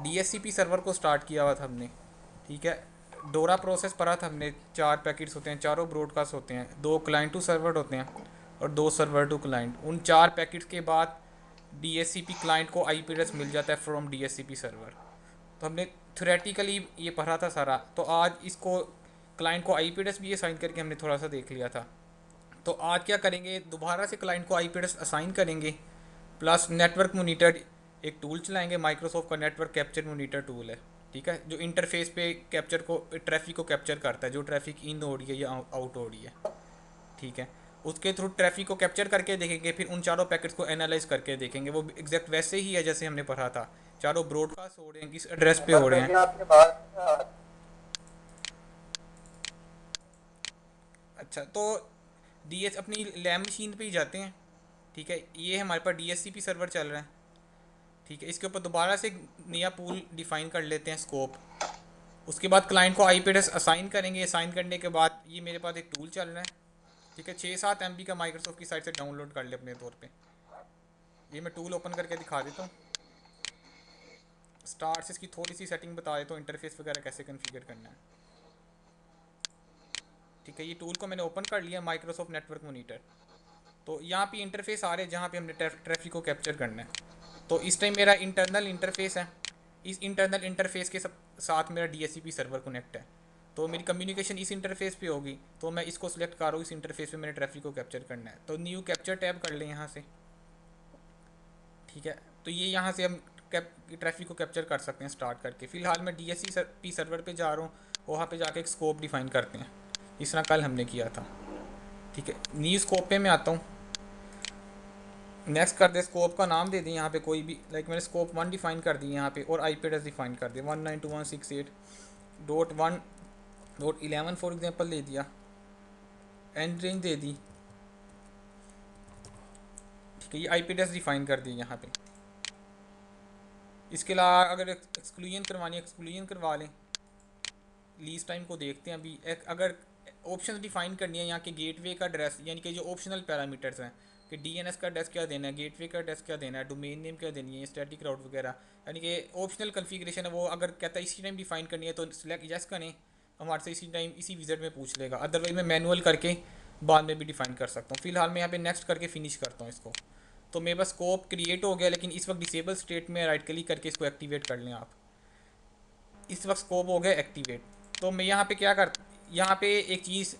DHCP server को start किया हुआ था हमने, ठीक है। डोरा प्रोसेस पढ़ा था हमने, 4 पैकेट्स होते हैं, चारों ब्रॉडकास्ट होते हैं, 2 क्लाइंट टू सर्वर होते हैं और 2 सर्वर टू क्लाइंट। उन 4 पैकेट्स के बाद DHCP क्लाइंट को IP एड्रेस मिल जाता है फ्रॉम DHCP सर्वर। तो हमने थ्योरेटिकली ये पढ़ा था सारा, तो आज इसको क्लाइंट को IP एड्रेस भी असाइन करके हमने थोड़ा सा देख लिया था। तो आज क्या करेंगे, दोबारा से क्लाइंट को IP एड्रेस असाइन करेंगे, प्लस नेटवर्क मोनीटर एक टूल चलाएंगे, माइक्रोसॉफ्ट का नेटवर्क कैप्चर मोनीटर टूल है, ठीक है, जो इंटरफेस पे कैप्चर को ट्रैफिक को कैप्चर करता है, जो ट्रैफिक इन हो रही है या आउट हो रही है, ठीक है। उसके थ्रू ट्रैफिक को कैप्चर करके देखेंगे, फिर उन चारों पैकेट्स को एनालाइज करके देखेंगे। वो एग्जैक्ट वैसे ही है जैसे हमने पढ़ा था, चारों ब्रॉडकास्ट हो रहे हैं, किस एड्रेस पे हो बस रहे मेरी हैं। आपकी बात अच्छा, तो DS अपनी लैब मशीन पे ही जाते हैं, ठीक है। ये हमारे पास DHCP सर्वर चल रहा है, ठीक है। इसके ऊपर दोबारा से नया पूल डिफाइन कर लेते हैं, स्कोप। उसके बाद क्लाइंट को IP एड्रेस असाइन करेंगे। असाइन करने के बाद ये मेरे पास एक टूल चल रहा है, ठीक है, 6-7 MB का, माइक्रोसॉफ्ट की साइट से डाउनलोड कर ले अपने तौर पे। ये मैं टूल ओपन करके दिखा देता हूँ। स्टार्ट से इसकी थोड़ी सी सेटिंग बता देता हूँ, इंटरफेस वगैरह कैसे कन्फिगर करना है, ठीक है। ये टूल को मैंने ओपन कर लिया, माइक्रोसॉफ्ट नेटवर्क मोनीटर। तो यहाँ पे इंटरफेस आ रहे हैं जहाँ पे हमने ट्रैफिक को कैप्चर करना है। तो इस टाइम मेरा इंटरनल इंटरफेस है, इस इंटरनल इंटरफेस के साथ मेरा DHCP सर्वर कनेक्ट है। तो मेरी कम्युनिकेशन इस इंटरफेस पे होगी, तो मैं इसको सिलेक्ट कर रहा हूँ, इस इंटरफेस पे मैंने ट्रैफिक को कैप्चर करना है, तो न्यू कैप्चर टैब कर लें यहाँ से, ठीक है। तो ये यहाँ से हम ट्रैफिक को कैप्चर कर सकते हैं स्टार्ट करके। फिलहाल मैं DHCP सर्वर पे जा रहा हूँ, वहाँ पे जाके एक स्कोप डिफाइन करते हैं, इस तरह कल हमने किया था, ठीक है। न्यू स्कोप पे मैं आता हूँ, नेक्स्ट कर दे, स्कोप का नाम दे दें यहाँ पे कोई भी, लाइक मैंने स्कोप 1 डिफाइन कर दी यहाँ पे, और IP एड्रेस डिफाइन कर दिया 192.168.1.11 फॉर एग्जांपल दे दिया, एंड रेंज दे दी, ठीक है। ये IP एड्रेस डिफाइन कर दी यहाँ पे। इसके अलावा अगर एक्सक्लूजन करवानी है, एक्सक्लूजन करवा लें। लीज टाइम को देखते हैं अभी। अगर ऑप्शंस डिफाइन करनी है यहाँ के, गेटवे का एड्रेस, यानी कि जो ऑप्शनल पैरामीटर्स हैं कि DNS का एड्रेस क्या देना है, गेटवे का एड्रेस क्या देना है, डोमेन नेम क्या देनी है, स्टैटिक राउट वगैरह, यानी कि ऑप्शनल कन्फिग्रेशन है, वो अगर कहता है इसी टाइम डिफाइन करनी है तो सिलेक्ट यस करें, हमारे से इसी टाइम इसी विजिट में पूछ लेगा। अदरवाइज मैं मैनुअल करके बाद में भी डिफाइन कर सकता हूँ। फिलहाल मैं यहाँ पे नेक्स्ट करके फिनिश करता हूँ इसको। तो मेरे पास स्कोप क्रिएट हो गया, लेकिन इस वक्त डिसेबल स्टेट में, राइट क्लिक करके इसको एक्टिवेट कर लें आप। इस वक्त स्कोप हो गया एक्टिवेट। तो मैं यहाँ पे क्या कर, यहाँ पे एक चीज़,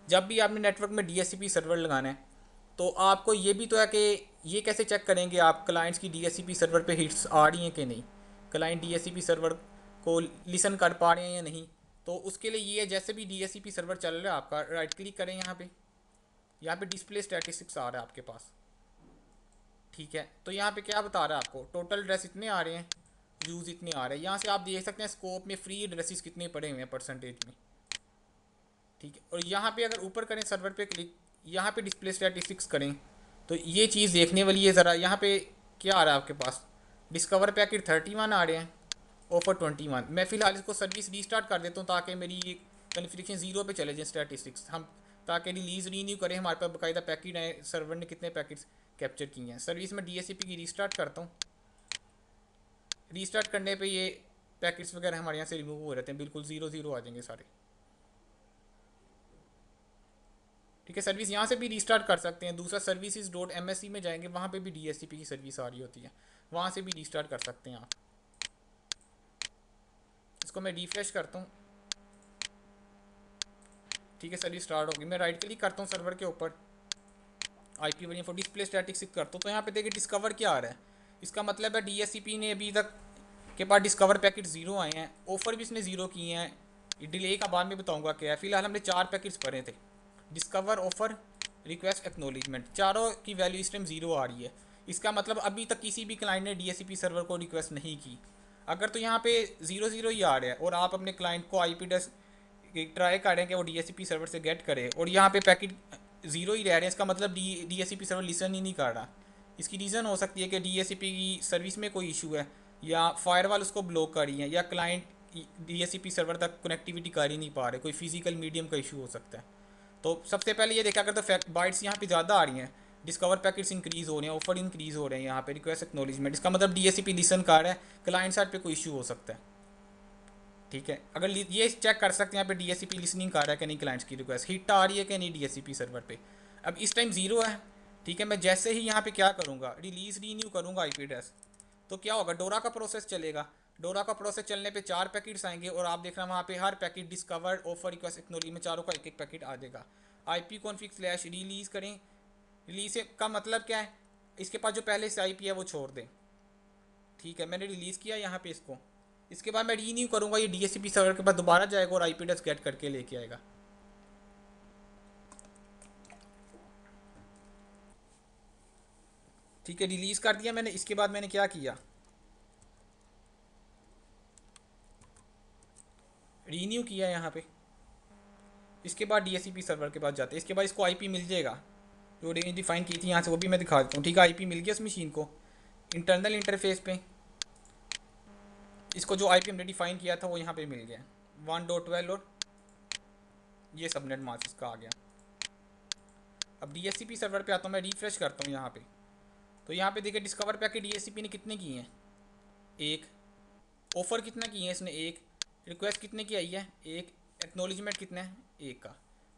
जब भी आपने नेटवर्क में DHCP सर्वर लगाना है, तो आपको ये भी तो है कि ये कैसे चेक करेंगे आप क्लाइंट्स की DHCP सर्वर पे हिट्स आ रही हैं कि नहीं, क्लाइंट DHCP सर्वर को लिसन कर पा रहे हैं या नहीं। तो उसके लिए ये है, जैसे भी DHCP सर्वर चल रहा है आपका, राइट क्लिक करें यहाँ पे, यहाँ पे डिस्प्ले स्टैटिस्टिक्स आ रहा है आपके पास, ठीक है। तो यहाँ पे क्या बता रहा है आपको, टोटल एड्रेस इतने आ रहे हैं, व्यूज़ इतने आ रहे हैं। यहाँ से आप देख सकते हैं स्कोप में फ्री एड्रेसेस कितने पड़े हुए हैं परसेंटेज में, ठीक है। और यहाँ पे अगर ऊपर करें सर्वर पे क्लिक, यहाँ पे डिस्प्ले स्टैटिस्टिक्स करें, तो ये चीज़ देखने वाली है ज़रा। यहाँ पे क्या आ रहा है आपके पास, डिस्कवर पैकेट 31 आ रहे हैं, ऑफर 21। मैं फ़िलहाल इसको सर्विस रीस्टार्ट कर देता हूँ ताकि मेरी ये कन्फिग्रेशन 0 पे चले जाए स्टैटिस्टिक्स, हम ताकि रिलीज़ रीन्यू करें, हमारे पास बाकायदा पैकेट है, सर्वर ने कितने पैकेट्स कैप्चर किए हैं। सर्विस में DHCP की रीस्टार्ट करता हूँ। रीस्टार्ट करने पे ये पैकेट्स वगैरह हमारे यहाँ से रिमूव हो जाते हैं, बिल्कुल 0 आ जाएंगे सारे, ठीक है। सर्विस यहाँ से भी रीस्टार्ट कर सकते हैं। दूसरा services.msc में जाएंगे, वहाँ पे भी DHCP की सर्विस आ रही होती है, वहाँ से भी रीस्टार्ट कर सकते हैं आप। इसको मैं रिफ्रेश करता हूँ, ठीक है, सर्विस स्टार्ट होगी। मैं राइट क्लिक करता हूँ सर्वर के ऊपर, IP version for display statistics करता हूँ, तो यहाँ पे देखिए डिस्कवर क्या आ रहा है। इसका मतलब है DHCP ने अभी तक के बाद डिस्कवर पैकेट 0 आए हैं, ऑफर भी इसने 0 किए हैं। डिले का बाद में बताऊँगा क्या है। फिलहाल हमने 4 पैकेट्स भरे थे, डिस्कवर, ऑफर, रिक्वेस्ट, एक्नोलेजमेंट, चारों की वैल्यू इस टाइम 0 आ रही है। इसका मतलब अभी तक किसी भी क्लाइंट ने DHCP सर्वर को रिक्वेस्ट नहीं की। अगर तो यहाँ पे 0 ही आ रहा है और आप अपने क्लाइंट को IP एड्रेस ट्राई करें कि वो DHCP सर्वर से गेट करे, और यहाँ पे पैकेट 0 ही रह रहे हैं, इसका मतलब DHCP सर्वर लिसन ही नहीं कर रहा। इसकी रीज़न हो सकती है कि DHCP की सर्विस में कोई इशू है, या फायरवॉल उसको ब्लॉक कर रही है, या क्लाइंट DHCP सर्वर तक कनेक्टिविटी कर ही नहीं पा रहे, कोई फिजिकल मीडियम का इशू हो सकता है। तो सबसे पहले ये देखा, अगर तो बाइट्स यहाँ पे ज़्यादा आ रही हैं, डिस्कवर पैकेट्स इंक्रीज़ हो रहे हैं, ऑफर इंक्रीज़ हो रहे हैं यहाँ पे, रिक्वेस्ट एक्नॉलेजमेंट, इसका मतलब DHCP लिसन कर रहा है, क्लाइंट साइड पे कोई इशू हो सकता है। ठीक है, अगर ये चेक कर सकते हैं यहाँ पे DHCP लिसनिंग कर रहा है कि नहीं, क्लाइंट्स की रिक्वेस्ट हिट आ रही है कि नहीं DHCP सर्वर पे। अब इस टाइम 0 है। ठीक है, मैं जैसे ही यहाँ पे क्या करूँगा, रिलीज़ रीन्यू करूँगा IP एड्रेस, तो क्या होगा, डोरा का प्रोसेस चलेगा। डोरा का प्रोसेस चलने पे 4 पैकेट्स आएंगे और आप देख रहे हैं वहाँ पे हर packet discover, offer, request, acknowledge में चारों का एक एक पैकेट आ जाएगा। IP कॉन्फिग स्लैश रिलीज़ करें। रिलीज़ का मतलब क्या है, इसके पास जो पहले से IP है वो छोड़ दें। ठीक है, मैंने रिलीज़ किया यहाँ पे इसको। इसके बाद मैं रीन्यू करूँगा, ये DHCP सर्वर के पास दोबारा जाएगा और IP एड्रेस गेट करके लेके आएगा। ठीक है, रिलीज़ कर दिया मैंने। इसके बाद मैंने क्या किया, रीन्यू किया यहाँ पे। इसके बाद DHCP सर्वर के पास जाते हैं। इसके बाद इसको IP मिल जाएगा जो रेंज डिफाइन की थी यहाँ से, वो भी मैं दिखा देता हूँ। ठीक है, IP मिल गया उस मशीन को इंटरनल इंटरफेस पे। इसको जो IP हमने डिफाइन किया था वो यहाँ पे मिल गया 1.12 और ये सबनेट मास्क इसका आ गया। अब DHCP सर्वर पे आता हूँ, मैं रिफ्रेश करता हूँ यहाँ पे, तो यहाँ पे देखिए डिस्कवर पैकेट DHCP ने कितने किए हैं, 1। ऑफ़र कितना किए हैं इसने, 1। रिक्वेस्ट कितने की आई है, 1। एक्नॉलेजमेंट कितना है, 1 का।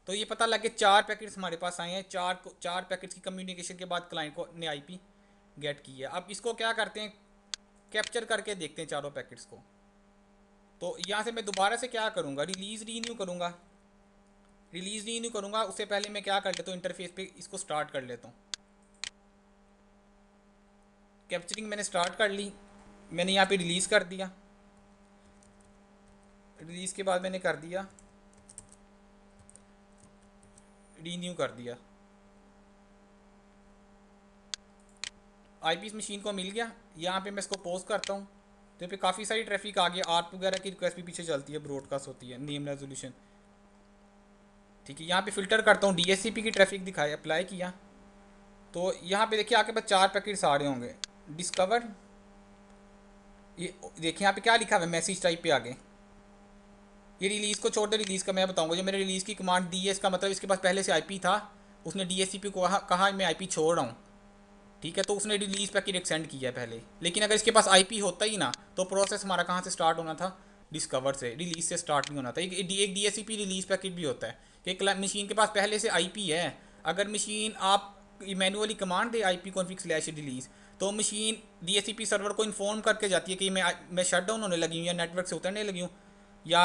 तो ये पता लगे 4 पैकेट्स हमारे पास आए हैं। 4 पैकेट्स की कम्युनिकेशन के बाद क्लाइंट को ने IP गेट की है। अब इसको क्या करते हैं, कैप्चर करके देखते हैं चारों पैकेट्स को। तो यहाँ से मैं दोबारा से क्या करूँगा, रिलीज़ रीन्यू करूँगा। रिलीज़ रीन्यू करूँगा उससे पहले मैं क्या कर लेता हूँ, इंटरफेस पे इसको स्टार्ट कर लेता हूँ। कैप्चरिंग मैंने स्टार्ट कर ली, मैंने यहाँ पे रिलीज़ कर दिया। रिलीज़ के बाद मैंने कर दिया रीन्यू कर दिया। IP इस मशीन को मिल गया। यहाँ पे मैं इसको पोस्ट करता हूँ तो पे काफ़ी सारी ट्रैफिक आ गई। ARP वगैरह की रिक्वेस्ट भी पीछे चलती है, ब्रॉडकास्ट होती है, नेम रेजोल्यूशन। ठीक है, यहाँ पे फ़िल्टर करता हूँ, DHCP की ट्रैफिक दिखाई, अप्लाई किया तो यहाँ पे देखिए आपके पास 4 पैकेट्स आ रहे होंगे। डिस्कवर, ये देखिए यहाँ पे क्या लिखा हुआ है, मैसेज टाइप पे आगे। ये रिलीज़ को छोड़ दे, रिलीज़ का मैं बताऊँगा। जो मैंने रिलीज़ की कमांड दी है इसका मतलब इसके पास पहले से IP था, उसने DHCP को कहा मैं IP छोड़ रहा हूँ। ठीक है, तो उसने रिलीज़ पैकेट एक्सटेंड किया है पहले। लेकिन अगर इसके पास IP होता ही ना तो प्रोसेस हमारा कहाँ से स्टार्ट होना था, डिस्कवर से, रिलीज़ से स्टार्ट नहीं होना था। एक DHCP रिलीज़ पैकेट भी होता है कि मशीन के पास पहले से IP है। अगर मशीन आप मैनुअली कमांड दे IP कॉन्फिग स्लैश रिलीज़, तो मशीन DHCP सर्वर को इन्फॉर्म करके जाती है कि मैं शट डाउन होने लगी हूँ या नेटवर्क से उतरने लगी हूँ, या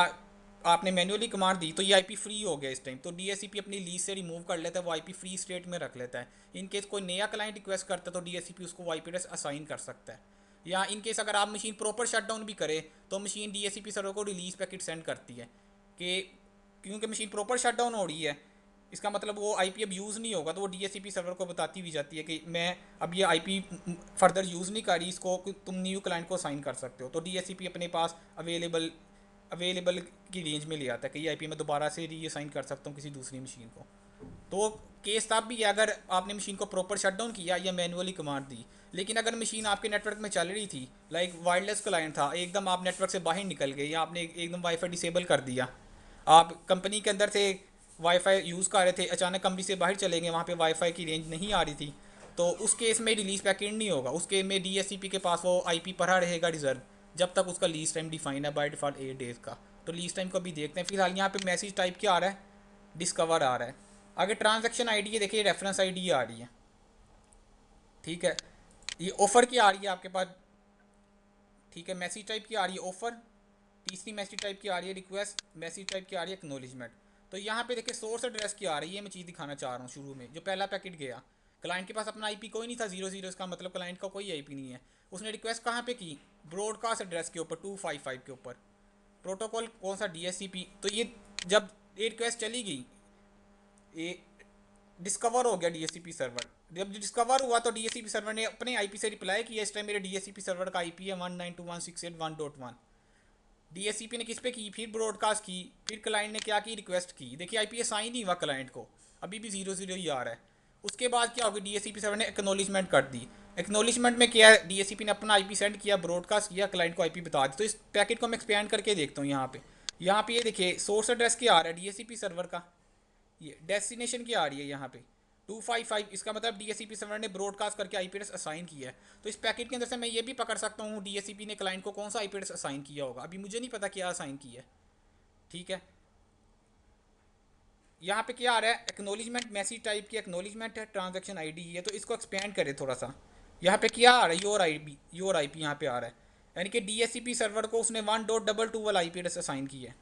आपने मैनुअली कमांड दी तो ये IP फ्री हो गया इस टाइम, तो DHCP अपनी लीज से रिमूव कर लेता है, वो IP फ्री स्टेट में रख लेता है। इन केस कोई नया क्लाइंट रिक्वेस्ट करता है तो DHCP उसको वो IP एड्रेस असाइन कर सकता है। या इन केस अगर आप मशीन प्रॉपर शटडाउन भी करे तो मशीन DHCP सर्वर को रिलीज पैकेट सेंड करती है कि क्योंकि मशीन प्रॉपर शटडाउन हो रही है, इसका मतलब वो IP अब यूज़ नहीं होगा, तो वो DHCP सर्वर को बताती भी जाती है कि मैं अब ये IP फर्दर यूज़ नहीं कर रही, इसको तुम न्यू क्लाइंट को असाइन कर सकते हो। तो DHCP अपने पास अवेलेबल की रेंज में ले आता है कि ये IP मैं दोबारा से रीअसाइन कर सकता हूँ किसी दूसरी मशीन को। तो केस तब भी है अगर आपने मशीन को प्रॉपर शटडाउन किया या मैनुअली कमांड दी। लेकिन अगर मशीन आपके नेटवर्क में चल रही थी, लाइक वायरलेस क्लाइंट था, एकदम आप नेटवर्क से बाहर निकल गए या आपने एकदम वाईफाई डिसेबल कर दिया, आप कंपनी के अंदर से वाईफाई यूज़ कर रहे थे, अचानक कंपनी से बाहर चले गए, वहाँ पे वाईफाई की रेंज नहीं आ रही थी, तो उस केस में रिलीज़ पैकेट नहीं होगा। उस केस में DHCP के पास वो IP पड़ा रहेगा रिजर्व, जब तक उसका लीज टाइम डिफाइन है बाय डिफ़ॉल्ट 8 डेज़ का। तो लीज टाइम को भी देखते हैं। फिलहाल यहाँ पे मैसेज टाइप क्या आ रहा है, डिस्कवर आ रहा है। आगे ट्रांजैक्शन ID है, देखिए रेफरेंस ID आ रही है। ठीक है, ये ऑफ़र की आ रही है आपके पास। ठीक है, मैसेज टाइप की आ रही है ऑफ़र। तीसरी मैसेज टाइप की आ रही है रिक्वेस्ट। मैसेज टाइप की आ रही है एक्नॉलेजमेंट। तो यहाँ पे देखिए सोर्स एड्रेस की आ रही है, ये मैं चीज़ दिखाना चाह रहा हूँ। शुरू में जो पहला पैकेट गया, क्लाइंट के पास अपना IP कोई नहीं था, 00, इसका मतलब क्लाइंट का कोई IP नहीं है। उसने रिक्वेस्ट कहाँ पे की, ब्रॉडकास्ट एड्रेस के ऊपर 255 के ऊपर। प्रोटोकॉल कौन सा, DHCP। तो ये जब ये रिक्वेस्ट चली गई, ये डिस्कवर हो गया DHCP सर्वर। जब डिस्कवर हुआ तो DHCP सर्वर ने अपने IP से रिप्लाई किया, इस टाइम मेरे DHCP सर्वर का IP है 192.168.1.1। DHCP ने किस पे की, फिर ब्रॉडकास्ट की, फिर क्लाइंट ने क्या की, रिक्वेस्ट की। देखिए IP असाइन नहीं हुआ क्लाइंट को, अभी भी 00 ही आ रहा है। उसके बाद क्या होगा, DHCP सर्वर ने एक्नॉलेजमेंट कर दी। एक्नॉलेजमेंट में क्या है, DHCP ने अपना IP सेंड किया, ब्रॉडकास्ट किया, क्लाइंट को IP बता दी। तो इस पैकेट को मैं एक्सपेंड करके देखता हूँ। यहाँ पे ये देखिए सोर्स एड्रेस क्या आ रहा है DHCP सर्वर का, ये डेस्टिनेशन क्या आ रही है यहाँ पे 255 इसका मतलब DHCP सर्वर ने ब्रॉडकास्ट करके IP एड्रेस असाइन किया है। तो इस पैकेट के अंदर से मैं ये भी पकड़ सकता हूँ DHCP ने क्लाइंट को कौन सा IP एड्रेस असाइन किया होगा। अभी मुझे नहीं पता क्या असाइन किया है, ठीक है। यहाँ पे क्या आ रहा है, एक्नोलिजमेंट मैसेज टाइप की एक्नोलिजमेंट है, ट्रांजैक्शन आईडी है। तो इसको एक्सपेंड करें थोड़ा सा। यहाँ पे क्या आ रहा है, योर आईपी यहाँ पे आ रहा है, यानी कि DHCP सर्वर को उसने 1.22 वाला IP एड्रेस असाइन किया है,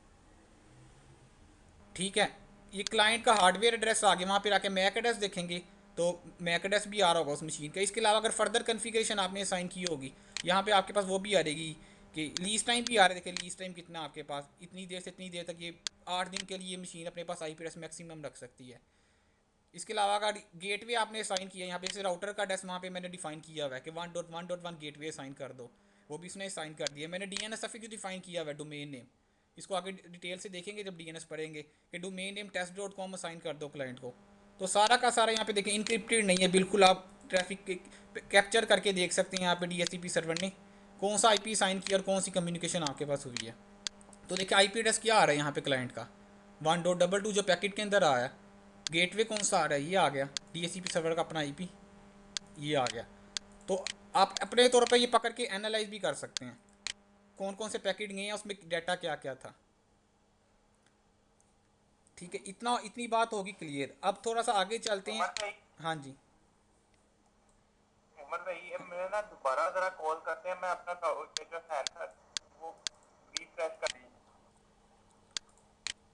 ठीक है। ये क्लाइंट का हार्डवेयर एड्रेस आ गया, वहाँ पे आके मैक एड्रेस देखेंगे तो मैक एड्रेस भी आ रहा होगा उस मशीन का। इसके अलावा अगर फर्दर कन्फिग्रेशन आपने असाइन की होगी, यहाँ पे आपके पास वो भी आ रहेगी कि लीज टाइम भी आ रहा है। देखिए लीज टाइम कितना आपके पास, इतनी देर से इतनी देर तक, ये 8 दिन के लिए मशीन अपने पास IP एड्रेस मैक्सिमम रख सकती है। इसके अलावा अगर गेटवे आपने असाइन किया, यहाँ पे जैसे राउटर का एड्रेस वहाँ पे मैंने डिफाइन किया हुआ है कि 1.1.1 गेटवे असाइन कर दो, वो भी उसने असाइन कर दिया। मैंने DNS सफिक्स डिफाइन किया हुआ है, डोमेन नेम, इसको आगे डिटेल से देखेंगे जब DNS पढ़ेंगे कि डोमेन नेम test.com असाइन कर दो क्लाइंट को। तो सारा का सारा यहाँ पे देखें इनक्रिप्टेड नहीं है बिल्कुल, आप ट्रैफिक कैप्चर करके देख सकते हैं यहाँ पे DHCP सर्वर ने कौन सा IP साइन किया और कौन सी कम्युनिकेशन आपके पास हुई है। तो देखिए IP एड्रेस क्या आ रहा है यहाँ पे क्लाइंट का 1.22 जो पैकेट के अंदर आया है। गेटवे कौन सा आ रहा है, ये आ गया DHCP सर्वर का अपना IP, ये आ गया। तो आप अपने तौर पर ये पकड़ के एनालाइज भी कर सकते हैं कौन कौन से पैकेट गए हैं, उसमें डाटा क्या क्या था, ठीक है। इतनी बात होगी क्लियर। अब थोड़ा सा आगे चलते हैं। हाँ जी उमर भाई, मैं ना दोबारा जरा कॉल करते हैं, मैं अपना जो है वो रिफ्रेश कर।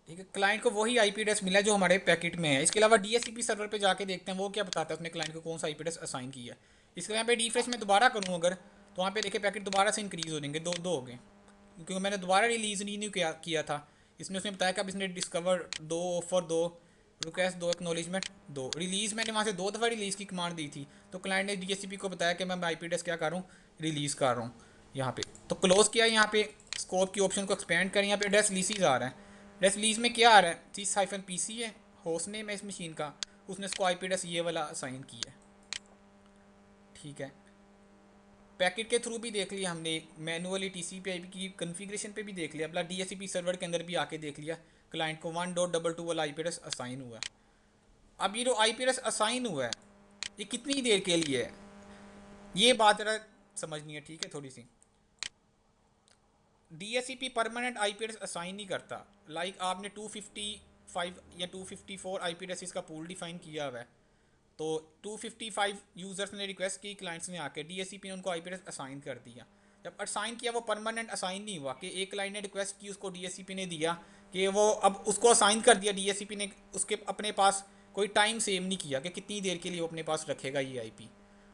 ठीक है, क्लाइंट को वही IP एड्रेस मिला है जो हमारे पैकेट में है। इसके अलावा DHCP सर्वर पे जाके देखते हैं वो क्या बताता है उसने क्लाइंट को कौन सा IP एड्रेस असाइन किया है। इसके यहाँ पे रिफ्रेश में दोबारा करूँ अगर, तो वहाँ पे देखिए पैकेट दोबारा से इंक्रीज़ हो जाएंगे, दो हो गए, क्योंकि मैंने दोबारा रिलीज़ रीन्यू किया था। इसने उसने बताया कि अब इसने discover 2 offer 2 request 2 acknowledgement 2 release, मैंने वहाँ से 2 दफ़ा रिलीज़ की कमांड दी थी। तो क्लाइंट ने DHCP को बताया कि मैं IP एड्रेस क्या कर रहा हूँ, रिलीज़ कर रहा हूँ यहाँ पे। तो क्लोज़ किया, यहाँ पे स्कोप की ऑप्शन को एक्सपेंड करें, यहाँ पे एड्रेस लीसीज आ रहा है। एड्रेस लीज में क्या आ रहा है, sys-pc है होस्ट नेम है इस मशीन का, उसने इसको IP एड्रेस ये वाला असाइन किया है, ठीक है। पैकेट के थ्रू भी देख लिया हमने, मैनुअली TCP/IP की कन्फिग्रेशन पे भी देख लिया, मतलब DHCP सर्वर के अंदर भी आके देख लिया क्लाइंट को 1.22 वाला IP एड्रेस असाइन हुआ है। अब ये जो IP एड्रेस असाइन हुआ है ये कितनी देर के लिए है, ये बात जरा समझनी है, ठीक है। थोड़ी सी DHCP permanent IP address assign नहीं करता। लाइक आपने 255 या 254 IP एड्रेस का पूल डिफाइन किया हुआ है, तो 255 यूज़र्स ने रिक्वेस्ट की, क्लाइंट्स ने आके DHCP ने उनको IP एड्रेस असाइन कर दिया। जब असाइन किया वो परमानेंट असाइन नहीं हुआ कि एक क्लाइंट ने रिक्वेस्ट की, उसको DHCP ने दिया कि वो अब उसको असाइन कर दिया, DHCP ने उसके अपने पास कोई टाइम सेव नहीं किया कि कितनी देर के लिए वो अपने पास रखेगा ये IP।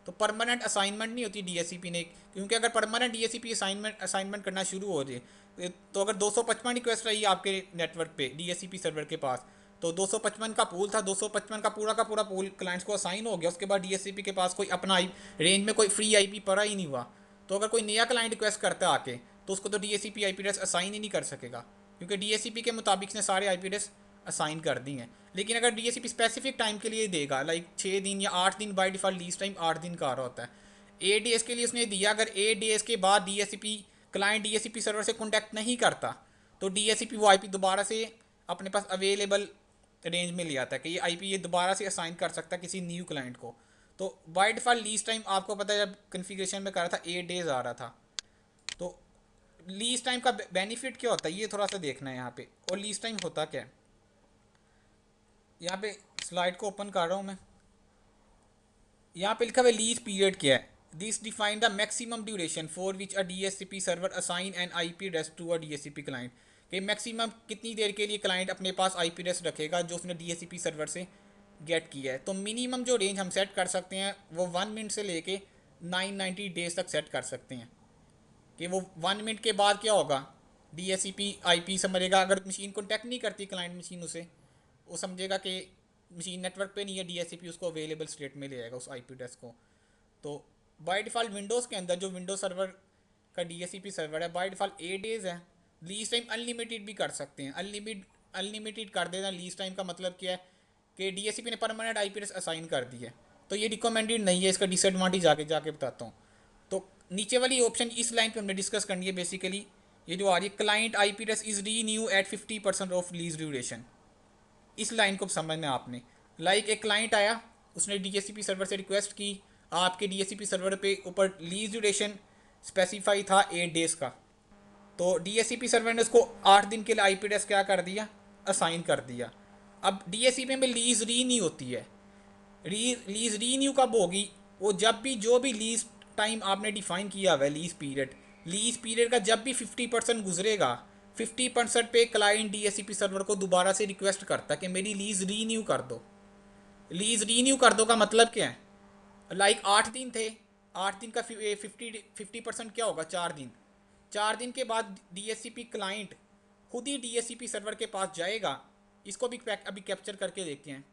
तो परमानेंट असाइनमेंट नहीं होती DHCP ने, क्योंकि अगर परमानेंट DHCP असाइनमेंट करना शुरू हो जाए तो अगर 255 रिक्वेस्ट रही आपके नेटवर्क पे DHCP सर्वर के पास, तो 255 का पूल था, 255 का पूरा पूल क्लाइंट्स को असाइन हो गया। उसके बाद DHCP के पास कोई अपना रेंज में कोई फ्री IP पड़ा ही नहीं हुआ। तो अगर कोई नया क्लाइंट रिक्वेस्ट करता है आके, तो उसको तो DHCP IP एड्रेस असाइन ही नहीं कर सकेगा, क्योंकि DHCP के मुताबिक इसने सारे IP एड्रेस असाइन कर दी हैं। लेकिन अगर DHCP स्पेसिफिक टाइम के लिए देगा, लाइक 6 दिन या 8 दिन, बाय डिफ़ॉल्ट लीज टाइम 8 दिन का आ रहा होता है, 8 डेज़ के लिए उसने दिया। अगर 8 डेज़ के बाद DHCP क्लाइंट DHCP सर्वर से कॉन्टैक्ट नहीं करता, तो DHCP वो IP दोबारा से अपने पास अवेलेबल रेंज में ले आता है कि ये IP ये दोबारा से असाइन कर सकता है किसी न्यू क्लाइंट को। तो बाय डिफ़ॉल्ट लीज टाइम आपको पता है जब कन्फिग्रेशन में कर रहा था 8 डेज़ आ रहा था। तो लीज टाइम का बेनिफिट क्या होता है ये थोड़ा सा देखना है यहाँ पे। और लीज टाइम होता क्या है, यहाँ पे स्लाइड को ओपन कर रहा हूँ मैं, यहाँ पे लिखा हुआ है लीज पीरियड क्या है। This define the maximum duration for which a DHCP server assign an IP address to a DHCP client, कि मैक्सिमम कितनी देर के लिए क्लाइंट अपने पास IP एड्रेस रखेगा जो उसने DHCP सर्वर से गेट किया है। तो मिनिमम जो रेंज हम सेट कर सकते हैं वो 1 मिनट से लेके 990 डेज तक सेट कर सकते हैं, कि वो 1 मिनट के बाद क्या होगा, DHCP IP समझेगा, अगर मशीन कॉन्टैक्ट नहीं करती क्लाइंट मशीन उसे, वो समझेगा कि मशीन नेटवर्क पे नहीं है, DHCP उसको अवेलेबल स्टेट में ले जाएगा उस IP एड्रेस को। तो बाय डिफ़ॉल्ट विंडोज़ के अंदर जो विंडोज सर्वर का DHCP सर्वर है बाय डिफ़ॉल्ट 8 डेज़ है। लीज टाइम अनलिमिटेड भी कर सकते हैं, अनलिमिटेड कर देना लीज टाइम का मतलब क्या है कि DHCP ने परमानेंट IP एड्रेस असाइन कर दी है, तो ये रिकमेंडेड नहीं है। इसका डिसएडवांटेज आगे जाके बताता हूँ। तो नीचे वाली ऑप्शन इस लाइन पे हमने डिस्कस करनी है बेसिकली, ये जो आ रही है client IP address is renew at 50% of lease duration, इस लाइन को समझना है आपने। लाइक एक क्लाइंट आया, उसने DHCP सर्वर से रिक्वेस्ट की, आपके DHCP सर्वर पे ऊपर लीज ड्यूरेशन स्पेसिफाई था 8 डेज़ का, तो DHCP सर्वर ने उसको 8 दिन के लिए IP एड्रेस क्या कर दिया, असाइन कर दिया। अब DHCP में लीज रीन्यू होती है, लीज रीन्यू कब होगी, वो जब भी जो भी लीज टाइम आपने डिफाइन किया हुआ है लीज पीरियड का जब भी 50% गुजरेगा, 50% पे क्लाइंट DHCP सर्वर को दोबारा से रिक्वेस्ट करता है कि मेरी लीज रीन्यू कर दो। लीज रीन्यू कर दो का मतलब क्या है, लाइक 8 दिन थे, 8 दिन का 50% क्या होगा, 4 दिन। 4 दिन के बाद DHCP क्लाइंट खुद ही DHCP सर्वर के पास जाएगा, इसको भी अभी कैप्चर करके देखते हैं,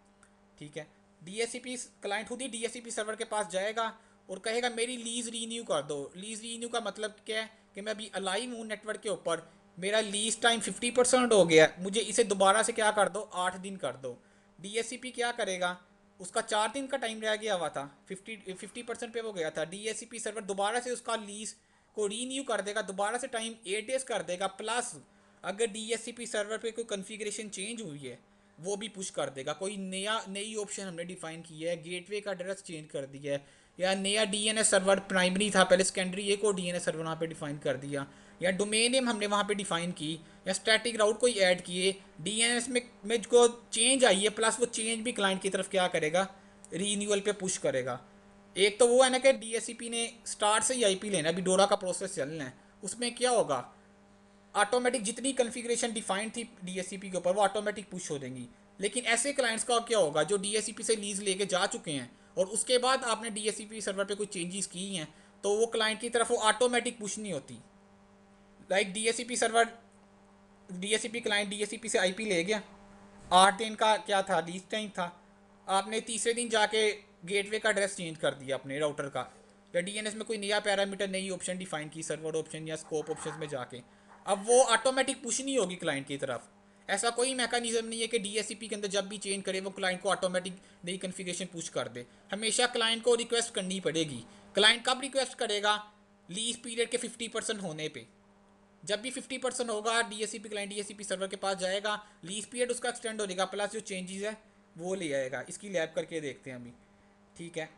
ठीक है। DHCP क्लाइंट खुद ही DHCP सर्वर के पास जाएगा और कहेगा मेरी लीज रीन्यू कर दो। लीज रीन्यू का मतलब क्या है कि मैं अभी अलाइव हूँ नेटवर्क के ऊपर, मेरा लीज टाइम 50% हो गया, मुझे इसे दोबारा से क्या कर दो, 8 दिन कर दो। DHCP क्या करेगा, उसका 4 दिन का टाइम रह गया हुआ था, 50% पे हो गया था, DHCP सर्वर दोबारा से उसका लीज को रीन्यू कर देगा, दोबारा से टाइम 8 डेज कर देगा, प्लस अगर DHCP सर्वर पे कोई कॉन्फ़िगरेशन चेंज हुई है वो भी पुश कर देगा। कोई नई ऑप्शन हमने डिफाइन की है, गेटवे का एड्रेस चेंज कर दिया है, या नया DNS सर्वर प्राइमरी था पहले सेकेंडरी एक और DNS सर्वर वहाँ पे डिफाइन कर दिया, या डोमेन नेम हमने वहाँ पे डिफाइन की, या स्टैटिक राउट कोई ऐड किए, DNS में जो चेंज आई है प्लस वो चेंज भी क्लाइंट की तरफ क्या करेगा, रीन्यूअल पे पुश करेगा। एक तो वो है ना कि DHCP ने स्टार्ट से ही IP लेना, अभी डोरा का प्रोसेस चलना है, उसमें क्या होगा, ऑटोमेटिक जितनी कॉन्फ़िगरेशन डिफाइन थी DHCP के ऊपर वो ऑटोमेटिक पुश हो देंगी। लेकिन ऐसे क्लाइंट्स का क्या होगा जो DHCP से लीज लेके जा चुके हैं और उसके बाद आपने DHCP सर्वर पे कोई चेंजेस की हैं, तो वो क्लाइंट की तरफ वो ऑटोमेटिक पुश नहीं होती। Like DHCP server, DHCP client DHCP से IP ले गया, 8 दिन का क्या था लीज टाइम था, आपने तीसरे दिन जाके गेटवे का एड्रेस चेंज कर दिया अपने राउटर का, या DNS में कोई नया पैरामीटर नई ऑप्शन डिफाइन की सर्वर ऑप्शन या स्कोप ऑप्शन में जाके, अब वो ऑटोमेटिक पुश नहीं होगी क्लाइंट की तरफ। ऐसा कोई मैकेनिज्म नहीं है कि DHCP के अंदर जब भी चेंज करे वो क्लाइंट को ऑटोमेटिक नई कॉन्फ़िगरेशन पुश कर दे, हमेशा क्लाइंट को रिक्वेस्ट करनी पड़ेगी। क्लाइंट कब रिक्वेस्ट करेगा, लीज पीरियड के 50% होने पे, जब भी 50% होगा DHCP क्लाइंट DHCP सर्वर के पास जाएगा, लीज पीरियड उसका एक्सटेंड हो जाएगा, प्लस जो चेंजेस है वो ले आएगा। इसकी लैब करके देखते हैं अभी, ठीक है।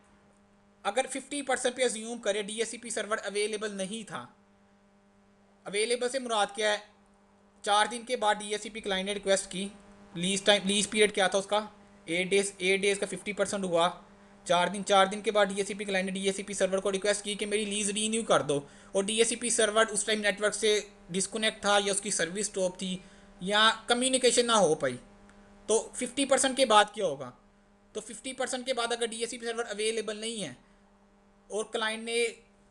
अगर 50% पे अज्यूम करें DHCP सर्वर अवेलेबल नहीं था, अवेलेबल से मुराद क्या है, 4 दिन के बाद DHCP क्लाइंट ने रिक्वेस्ट की, लीज पीरियड क्या था उसका 8 डेज का 50% हुआ, 4 दिन के बाद DHCP क्लाइंट ने DHCP सर्वर को रिक्वेस्ट की कि मेरी लीज रीन्यू कर दो, और DHCP सर्वर उस टाइम नेटवर्क से डिस्कनेक्ट था या उसकी सर्विस स्टॉप थी या कम्युनिकेशन ना हो पाई, तो 50% के बाद क्या होगा, तो 50% के बाद अगर DHCP सर्वर अवेलेबल नहीं है और क्लाइंट ने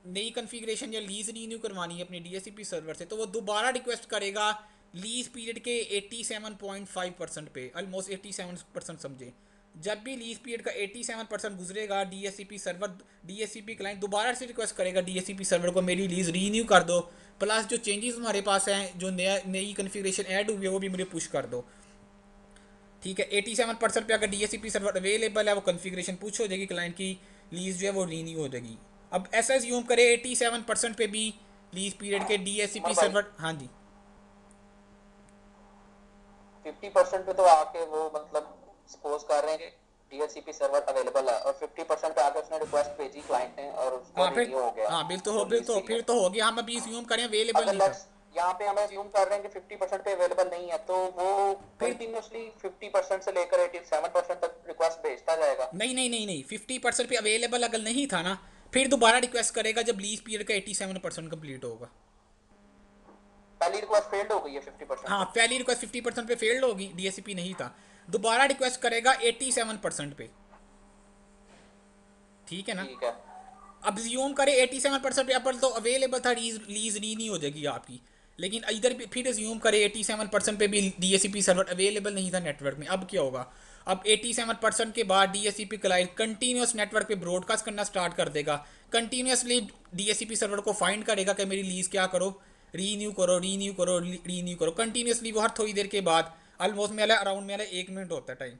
नई कॉन्फ़िगरेशन या लीज रीन्यू करवानी है अपने DHCP सर्वर से, तो वो दोबारा रिक्वेस्ट करेगा लीज पीरियड के 87.5% पे, ऑलमोस्ट 87% समझे। जब भी लीज पीरियड का 87% गुजरेगा DHCP क्लाइंट दोबारा से रिक्वेस्ट करेगा DHCP सर्वर को मेरी लीज रीन्यू कर दो, प्लस जो चेंजेस हमारे पास हैं, जो नई कॉन्फ़िगरेशन ऐड हुई है वो भी मुझे पुश कर दो, ठीक है। 87% पे अगर DHCP सर्वर अवेलेबल है वो कॉन्फ़िगरेशन पुश हो जाएगी, क्लाइंट की लीज जो है वो रीन्यू हो जाएगी। अब ऐसा यूम करें 87% पे भी लीज पीरियड के उमर DHCP भाई सर्वर, हाँ जी 50% पे तो आके वो मतलब सपोज कर रहे हैं कि DHCP सर्वर अवेलेबल है, और 50% पे आके उसने रिक्वेस्ट भेजी क्लाइंट ने और उसको हाँ फिर, रिन्यू हो गया हाँ वो लीज फिर पीरियड। तो हो गया, हम अभी यूम करें अवेलेबल अगर नहीं था, लेट्स यहाँ पे हम अज्यूम कर रहे हैं कि 50% पे अवेलेबल नहीं है, तो वो फिर कंटिन्यूअसली 50% से लेकर 87% तक रिक्वेस्ट भेजता जाएगा। नहीं 50% पे अवेलेबल अगर नहीं था ना, फिर दोबारा रिक्वेस्ट करेगा जब लीज पीरियड का 87% कंप्लीट होगा। पहली रिक्वेस्ट फेल्ड हो गई है 50% हाँ पे। पहली रिक्वेस्ट 50% पे फेल्ड होगी, DHCP नहीं था, दोबारा रिक्वेस्ट करेगा 87% पे, ठीक है ना। ठीक है। अब ज्यूम करें 87% पे तो अवेलेबल था, लीज रीन्यू हो जाएगी आपकी, लेकिन इधर भी फिर ज्यूम करें 87% पे भी DHCP सर्वर अवेलेबल नहीं था नेटवर्क में, अब क्या होगा, अब 87% के बाद DHCP क्लाइंट कंटिन्यूस नेटवर्क पे ब्रॉडकास्ट करना स्टार्ट कर देगा, कंटिन्यूसली DHCP सर्वर को फाइंड करेगा कि मेरी लीज क्या करो, रीन्यू करो रीन्यू करो रीन्यू करो, कंटिन्यूसली वो हर थोड़ी देर के बाद, ऑलमोस्ट मेरा अराउंड मेरा 1 मिनट होता है टाइम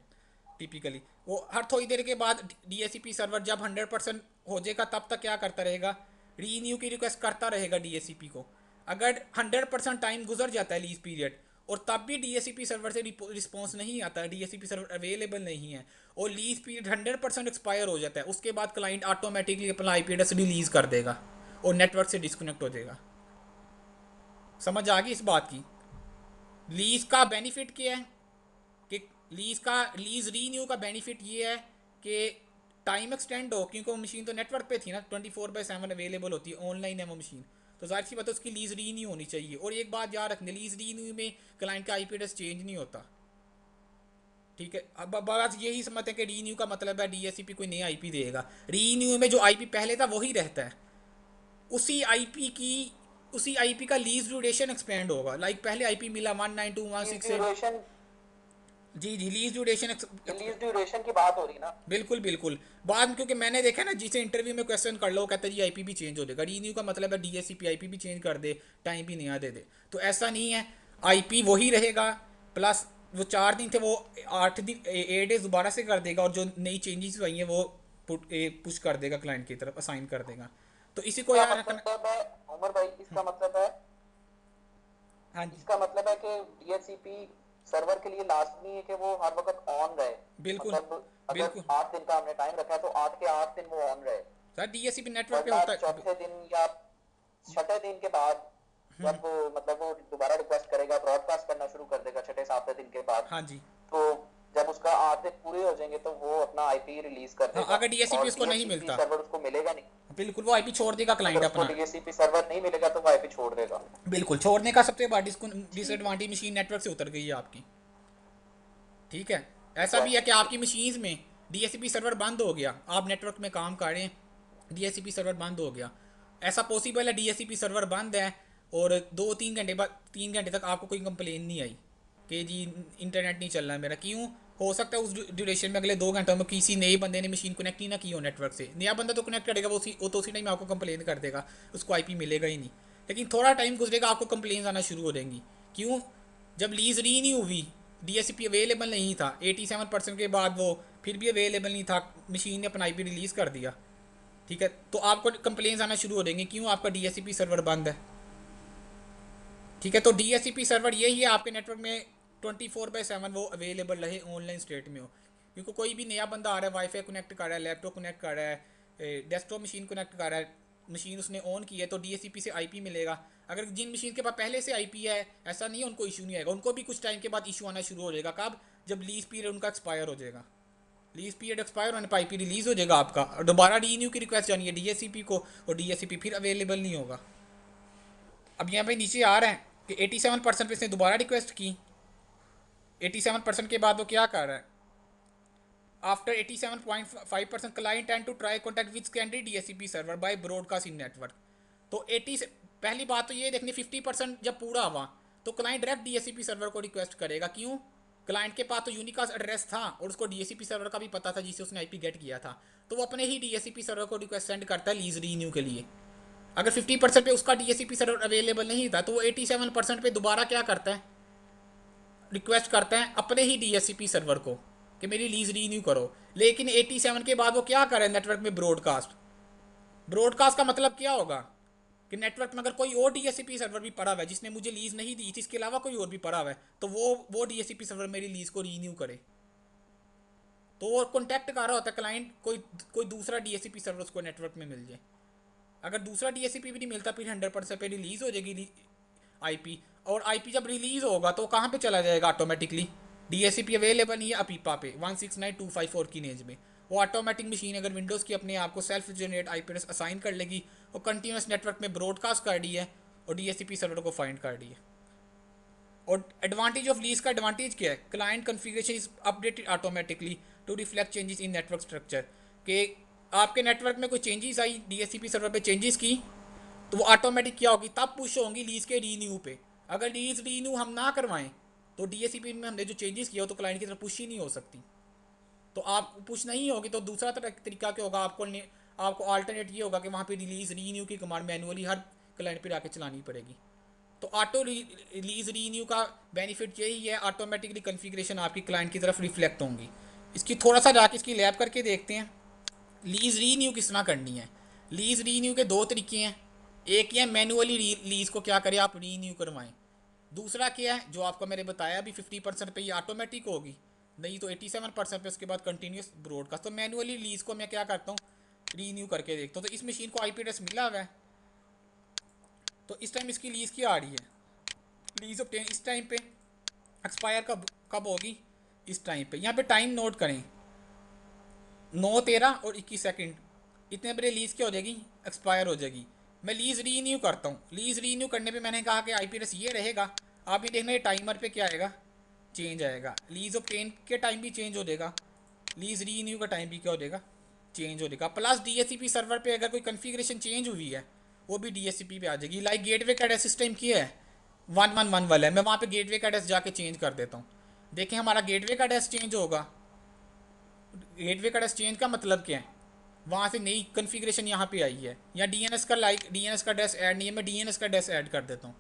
टिपिकली, वो हर थोड़ी देर के बाद DHCP सर्वर जब 100% हो जाएगा तब तक क्या करता रहेगा, रीन्यू की रिक्वेस्ट करता रहेगा DHCP को। अगर 100% टाइम गुजर जाता है लीज पीरियड और तब भी DHCP सर्वर से रिस्पॉन्स नहीं आता, DHCP सर्वर अवेलेबल नहीं है और लीज पीरियड 100% एक्सपायर हो जाता है, उसके बाद क्लाइंट ऑटोमेटिकली अपना IP एड्रेस रिलीज़ कर देगा और नेटवर्क से डिस्कनेक्ट हो जाएगा। समझ आ गई इस बात की? लीज का बेनिफिट क्या है कि लीज रीन्यू का बेनिफिट ये है कि टाइम एक्सटेंड हो, क्योंकि वो मशीन तो नेटवर्क पे थी ना, 24/7 अवेलेबल होती है, ऑनलाइन है वो मशीन, तो जाहिर सी बात है उसकी लीज रीन्यू होनी चाहिए। और एक बात याद रखनी, लीज रीन्यू में क्लाइंट का IP एड्रेस चेंज नहीं होता। ठीक है, अब बात यही समझते हैं कि रीन्यू का मतलब है DHCP कोई नया IP देगा। रीन्यू में जो IP पहले था वही रहता है, उसी आईपी की उसी आईपी का लीज ड्यूरेशन एक्सपेंड होगा। लाइक पहले आईपी मिला लीज 192.168। ड्यूरेशन, जी जी, लीज ड्यूरेशन। ये लीज ड्यूरेशन की बात हो रही ना। बिल्कुल बिल्कुल। बाद में क्योंकि मैंने देखा ना, जिसे इंटरव्यू में क्वेश्चन कर लो, वो कहता है जी आईपी भी चेंज हो जाएगा। रीन्यू का मतलब है DHCP आईपी भी चेंज कर दे, टाइम भी नया दे दे। तो ऐसा नहीं है, आईपी वही रहेगा, प्लस वो 4 दिन थे वो 8 दिन 8 डेज दोबारा से कर देगा, और जो नई चेंजेस आई हैं वो पुश कर देगा क्लाइंट की तरफ, असाइन कर देगा। तो इसी को इसका याद रखना। मतलब है उमर भाई, हाँ जी, इसका मतलब है कि डीएचसीपी सर्वर के लिए लाजमी है कि वो हर वक्त ऑन रहे। बिल्कुल मतलब अगर बिल्कुल। 8 दिन का हमने टाइम रखा है तो 8 के 8 दिन वो ऑन रहे, सर DHCP नेटवर्क पे वरना होता है। चौथे दिन या छठे दिन के बाद जब वो मतलब वो दोबारा रिक्वेस्ट करेगा, ब्रॉडकास्ट करना शुरू कर देगा छठे सातवें दिन के बाद। हाँ जी। तो जब उसका 8 दिन पूरे हो जाएंगे तो वो अपना आईपी रिलीज कर हाँ, देगा अगर DHCP और उसको नहीं डीएचसीपी मिलता, सर्वर उसको मिलेगा नहीं। बिल्कुल वो आईपी छोड़ देगा अगर क्लाइंट उसको अपना। डीएचसीपी सर्वर नहीं मिलेगा तो वो आईपी छोड़ देगा। बिल्कुल, छोड़ने का सबसे बड़ा ठीक है, डिसएडवांटेज मशीन नेटवर्क से उतर गई है आपकी। ठीक है, ऐसा भी है कि एग्जैक्टली। आपकी मशीन्स में DHCP सर्वर बंद हो गया, आप नेटवर्क में काम कर रहे हैं, DHCP सर्वर बंद हो गया। ऐसा पॉसिबल है DHCP सर्वर बंद है और 2-3 घंटे बाद, 3 घंटे तक आपको कोई कंप्लेन नहीं आई कि जी इंटरनेट नहीं चल रहा है मेरा। क्यों? हो सकता है उस ड्यूरेशन में अगले 2 घंटों में किसी नए बंदे ने मशीन कनेक्ट ही ना की हो नेटवर्क से। नया बंदा तो कनेक्ट करेगा, वो तो उसी टाइम आपको कंप्लेन कर देगा, उसको IP मिलेगा ही नहीं। लेकिन थोड़ा टाइम गुजरेगा, आपको कंप्लेन आना शुरू हो जाएंगी। क्यों? जब लीज री नहीं हुई, DHCP अवेलेबल नहीं था, 87% के बाद वो फिर भी अवेलेबल नहीं था, मशीन ने अपना IP रिलीज़ कर दिया। ठीक है, तो आपको कंप्लेन आना शुरू हो जाएंगे, क्यों? आपका DHCP सर्वर बंद है। ठीक है, तो DHCP सर्वर यही है आपके नेटवर्क में 24/7 वो अवेलेबल रहे, ऑनलाइन स्टेट में हो। क्योंकि कोई भी नया बंदा आ रहा है, वाईफाई कनेक्ट कर रहा है, लैपटॉप कनेक्ट कर रहा है, डेस्कटॉप मशीन कनेक्ट कर रहा है, मशीन उसने ऑन की है, तो DHCP से IP मिलेगा। अगर जिन मशीन के पास पहले से IP है, ऐसा नहीं है उनको इशू नहीं आएगा, उनको भी कुछ टाइम के बाद इशू आना शुरू हो जाएगा। कब? जब लीज पीरियड उनका एक्सपायर हो जाएगा। लीज पीरियड एक्सपायर होने पर IP रिलीज़ हो जाएगा आपका, और दोबारा रीन्यू की रिक्वेस्ट जानी है DHCP को, और DHCP फिर अवेलेबल नहीं होगा। अब यहाँ पे नीचे आ रहा है कि 87% पे इसने दोबारा रिक्वेस्ट की, 87% के बाद वो क्या कर रहा है? After 87.5% client and to try contact with secondary DHCP server by broadcasting network. तो 80 से पहली बात तो ये देखनी, 50% जब पूरा हुआ तो क्लाइंट डायरेक्ट DHCP सर्वर को रिक्वेस्ट करेगा। क्यों? क्लाइंट के पास तो यूनिकास्ट एड्रेस था और उसको DHCP सर्वर का भी पता था जिसे उसने IP गेट किया था, तो वो अपने ही DHCP सर्वर को रिक्वेस्ट सेंड करता है लीज रीन्यू के लिए। अगर 50% पे उसका DHCP सर्वर अवेलेबल नहीं था, तो वो 87% पे दोबारा क्या करता है? रिक्वेस्ट करते हैं अपने ही DHCP सर्वर को कि मेरी लीज रीन्यू करो। लेकिन 87 के बाद वो क्या करे नेटवर्क में? ब्रॉडकास्ट। ब्रॉडकास्ट का मतलब क्या होगा कि नेटवर्क में अगर कोई और DHCP सर्वर भी पड़ा हुआ है जिसने मुझे लीज नहीं दी थी, इसके अलावा कोई और भी पड़ा हुआ है, तो वो DHCP सर्वर मेरी लीज को रीन्यू करे। तो वो कॉन्टैक्ट कर रहा होता है क्लाइंट, कोई दूसरा DHCP सर्वर उसको नेटवर्क में मिल जाए। अगर दूसरा DHCP भी नहीं मिलता, फिर 100% पे रिलीज हो जाएगी IP। और IP जब रिलीज होगा तो कहाँ पे चला जाएगा ऑटोमेटिकली? DHCP अवेलेबल नहीं है अपीपा पे 169.254 की रेंज में। वो ऑटोमेटिक मशीन अगर विंडोज़ की अपने आप को self generate IP address assign कर लेगी और कंटिन्यूस नेटवर्क में ब्रॉडकास्ट कर दी है और DHCP सर्वर को फाइंड कर दी है। और एडवांटेज ऑफ लीज का एडवांटेज क्या है? Client configuration is updated automatically to reflect changes in network structure. कि आपके नेटवर्क में कोई चेंजेस आई, DHCP सर्वर पे चेंजेस की, तो वो ऑटोमेटिक क्या होगी? तब पुश होंगी लीज के रीन्यू पे। अगर लीज रीन्यू हम ना करवाएं तो DHCP में हमने जो चेंजेस किया हो तो क्लाइंट की तरफ पुश ही नहीं हो सकती। तो आप पुश नहीं होगी तो दूसरा तरीका क्या होगा? आपको अल्टरनेट ये होगा कि वहाँ पे रिलीज रीन्यू की कमांड मैनुअली हर क्लाइंट पर आके चलानी पड़ेगी। तो ऑटो रिलीज रीन्यू का बेनिफिट यही है, ऑटोमेटिकली कॉन्फ़िगरेशन आपकी क्लाइंट की तरफ रिफ्लेक्ट होंगी। इसकी थोड़ा सा जाके इसकी लैब करके देखते हैं लीज रीन्यू किस तरह करनी है। लीज रीन्यू के 2 तरीके हैं। एक ये मैनुअली लीज को क्या करें आप रीन्यू करवाएं, दूसरा क्या है जो आपको मैंने बताया अभी 50% पे ये ऑटोमेटिक होगी, नहीं तो 87% पे उसके बाद कंटिन्यूस ब्रॉडकास्ट। तो मैनुअली लीज को मैं क्या करता हूँ, रीन्यू करके देखता हूँ। तो इस मशीन को आईपी एड्रेस मिला हुआ है, तो इस टाइम इसकी लीज क्या आ रही है, लीज ऑब्टेन इस टाइम पे, एक्सपायर कब कब होगी, इस टाइम पे। यहाँ पे टाइम नोट करें, 9, 13 और 21 सेकंड, इतने बड़े लीज क्या हो जाएगी, एक्सपायर हो जाएगी। मैं लीज रीन्यू करता हूँ, लीज रीन्यू करने पे मैंने कहा कि आईपी एड्रेस ये रहेगा। आप ये देखना ये टाइमर पे क्या आएगा, चेंज आएगा। लीज ऑब्टेन के टाइम भी चेंज हो जाएगा, लीज रीन्यू का टाइम भी क्या हो जाएगा, चेंज हो जाएगा। प्लस डीएससीपी सर्वर पे अगर कोई कन्फिग्रेशन चेंज हुई है वो भी डीएससीपी पे आ जाएगी। लाइक गेटवे का एड्रेस सिस्टम किया है 111 वाला है, मैं वहाँ पे गेटवे का एड्रेस जाके चेंज कर देता हूँ। देखें हमारा गेटवे का एड्रेस चेंज होगा। गेटवे का एड्रेस चेंज का मतलब क्या है, वहाँ से नई कन्फिग्रेशन यहाँ पे आई है। या डीएनएस का, लाइक डीएनएस का एड्रेस ऐड नहीं है, मैं डीएनएस का एड्रेस ऐड कर देता हूँ।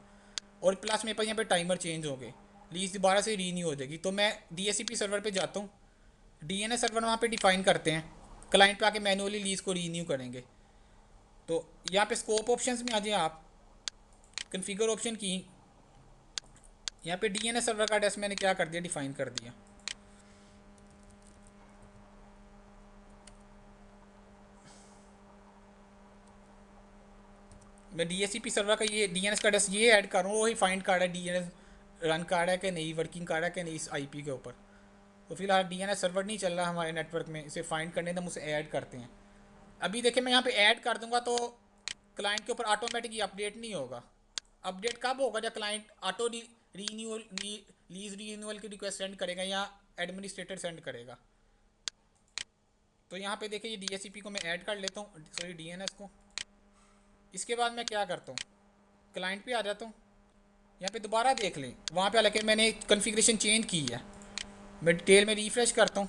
और प्लस मेरे पास यहाँ पे टाइमर चेंज हो गए, लीज दोबारा से रीन्यू हो जाएगी। तो मैं डीएससीपी सर्वर पे जाता हूँ, डीएनएस सर्वर वहाँ पे डिफाइन करते हैं, क्लाइंट पे आके मैनुअली लीज को रीन्यू करेंगे। तो यहाँ पे स्कोप ऑप्शंस में आ जाए आप, कन्फिगर ऑप्शन की, यहाँ पे डीएनएस सर्वर का एड्रेस मैंने क्या कर दिया, डिफाइन कर दिया। मैं डीएससीपी सर्वर का ये डीएनएस का एड्रेस ये ऐड कर रहा हूँ, वही फाइंड कार्ड है डीएनएस रन कार्ड है कि नहीं, वर्किंग कार्ड है कि नहीं इस आईपी के ऊपर। तो फिलहाल डीएनएस सर्वर नहीं चल रहा हमारे नेटवर्क में, इसे फाइंड करने तो हम उसे ऐड करते हैं। अभी देखिए मैं यहाँ पे ऐड कर दूंगा तो क्लाइंट के ऊपर ऑटोमेटिक ये अपडेट नहीं होगा। अपडेट कब होगा, जब client auto renewal lease renewal की रिक्वेस्ट सेंड करेगा या एडमिनिस्ट्रेटर सेंड करेगा। तो यहाँ पे देखिए ये डीएससीपी को मैं ऐड कर लेता हूँ, सॉरी डीएनएस को। इसके बाद मैं क्या करता हूँ, क्लाइंट पे आ जाता हूँ, यहाँ पे दोबारा देख लें, वहाँ पे हालांकि मैंने कन्फिग्रेशन चेंज की है। मैं डिटेल में रिफ्रेश करता हूँ,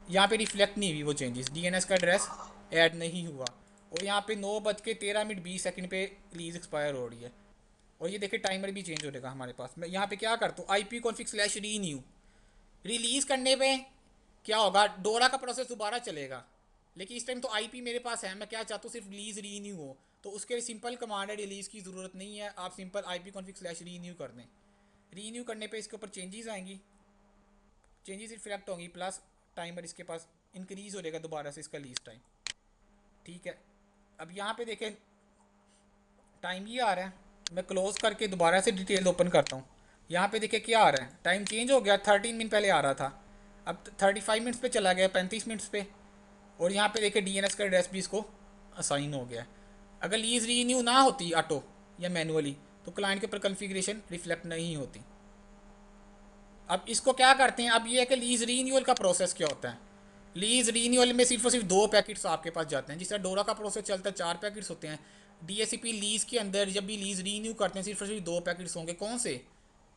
यहाँ पे रिफ्लेक्ट नहीं हुई वो चेंजेस, डीएनएस का एड्रेस ऐड नहीं हुआ। और यहाँ पे 9:13:20 पे लीज एक्सपायर हो रही है। और ये देखिए टाइमर भी चेंज हो जाएगा हमारे पास। मैं यहाँ पे क्या करता हूँ, IP config slash renew, release करने पे क्या होगा, डोरा का प्रोसेस दोबारा चलेगा। लेकिन इस टाइम तो IP मेरे पास है, मैं क्या चाहता हूँ सिर्फ रिलीज रीन्यू हो। तो उसके लिए सिंपल कमांड है, रिलीज़ की ज़रूरत नहीं है, आप simple IP config slash renew कर दें। रीन्यू करने पे इसके ऊपर चेंजेस आएंगी, चेंजेस रिफ्लेक्ट होंगी, प्लस टाइमर इसके पास इंक्रीज़ हो जाएगा दोबारा से इसका लीज टाइम। ठीक है, अब यहाँ पे देखें टाइम ये आ रहा है, मैं क्लोज करके दोबारा से डिटेल ओपन करता हूँ। यहाँ पे देखिए क्या आ रहा है, टाइम चेंज हो गया, 13 मिनट पहले आ रहा था, अब 35 मिनट्स पे चला गया, 35 मिनट्स पे। और यहाँ पे देखिए डीएनएस का एड्रेस भी इसको असाइन हो गया। अगर लीज रीन्यू ना होती ऑटो या मैनुअली तो क्लाइंट के ऊपर कन्फिग्रेशन रिफ्लेक्ट नहीं होती। अब इसको क्या करते हैं, अब ये है कि लीज रीन्यूअल का प्रोसेस क्या होता है। लीज रीन्यूअल में सिर्फ और सिर्फ 2 पैकेट्स आपके पास जाते हैं, जिस तरह डोरा का प्रोसेस चलता है 4 पैकेट्स होते हैं। डीएससीपी लीज के अंदर जब भी लीज रीन्यू करते हैं सिर्फ और सिर्फ 2 पैकेट्स होंगे। कौन से,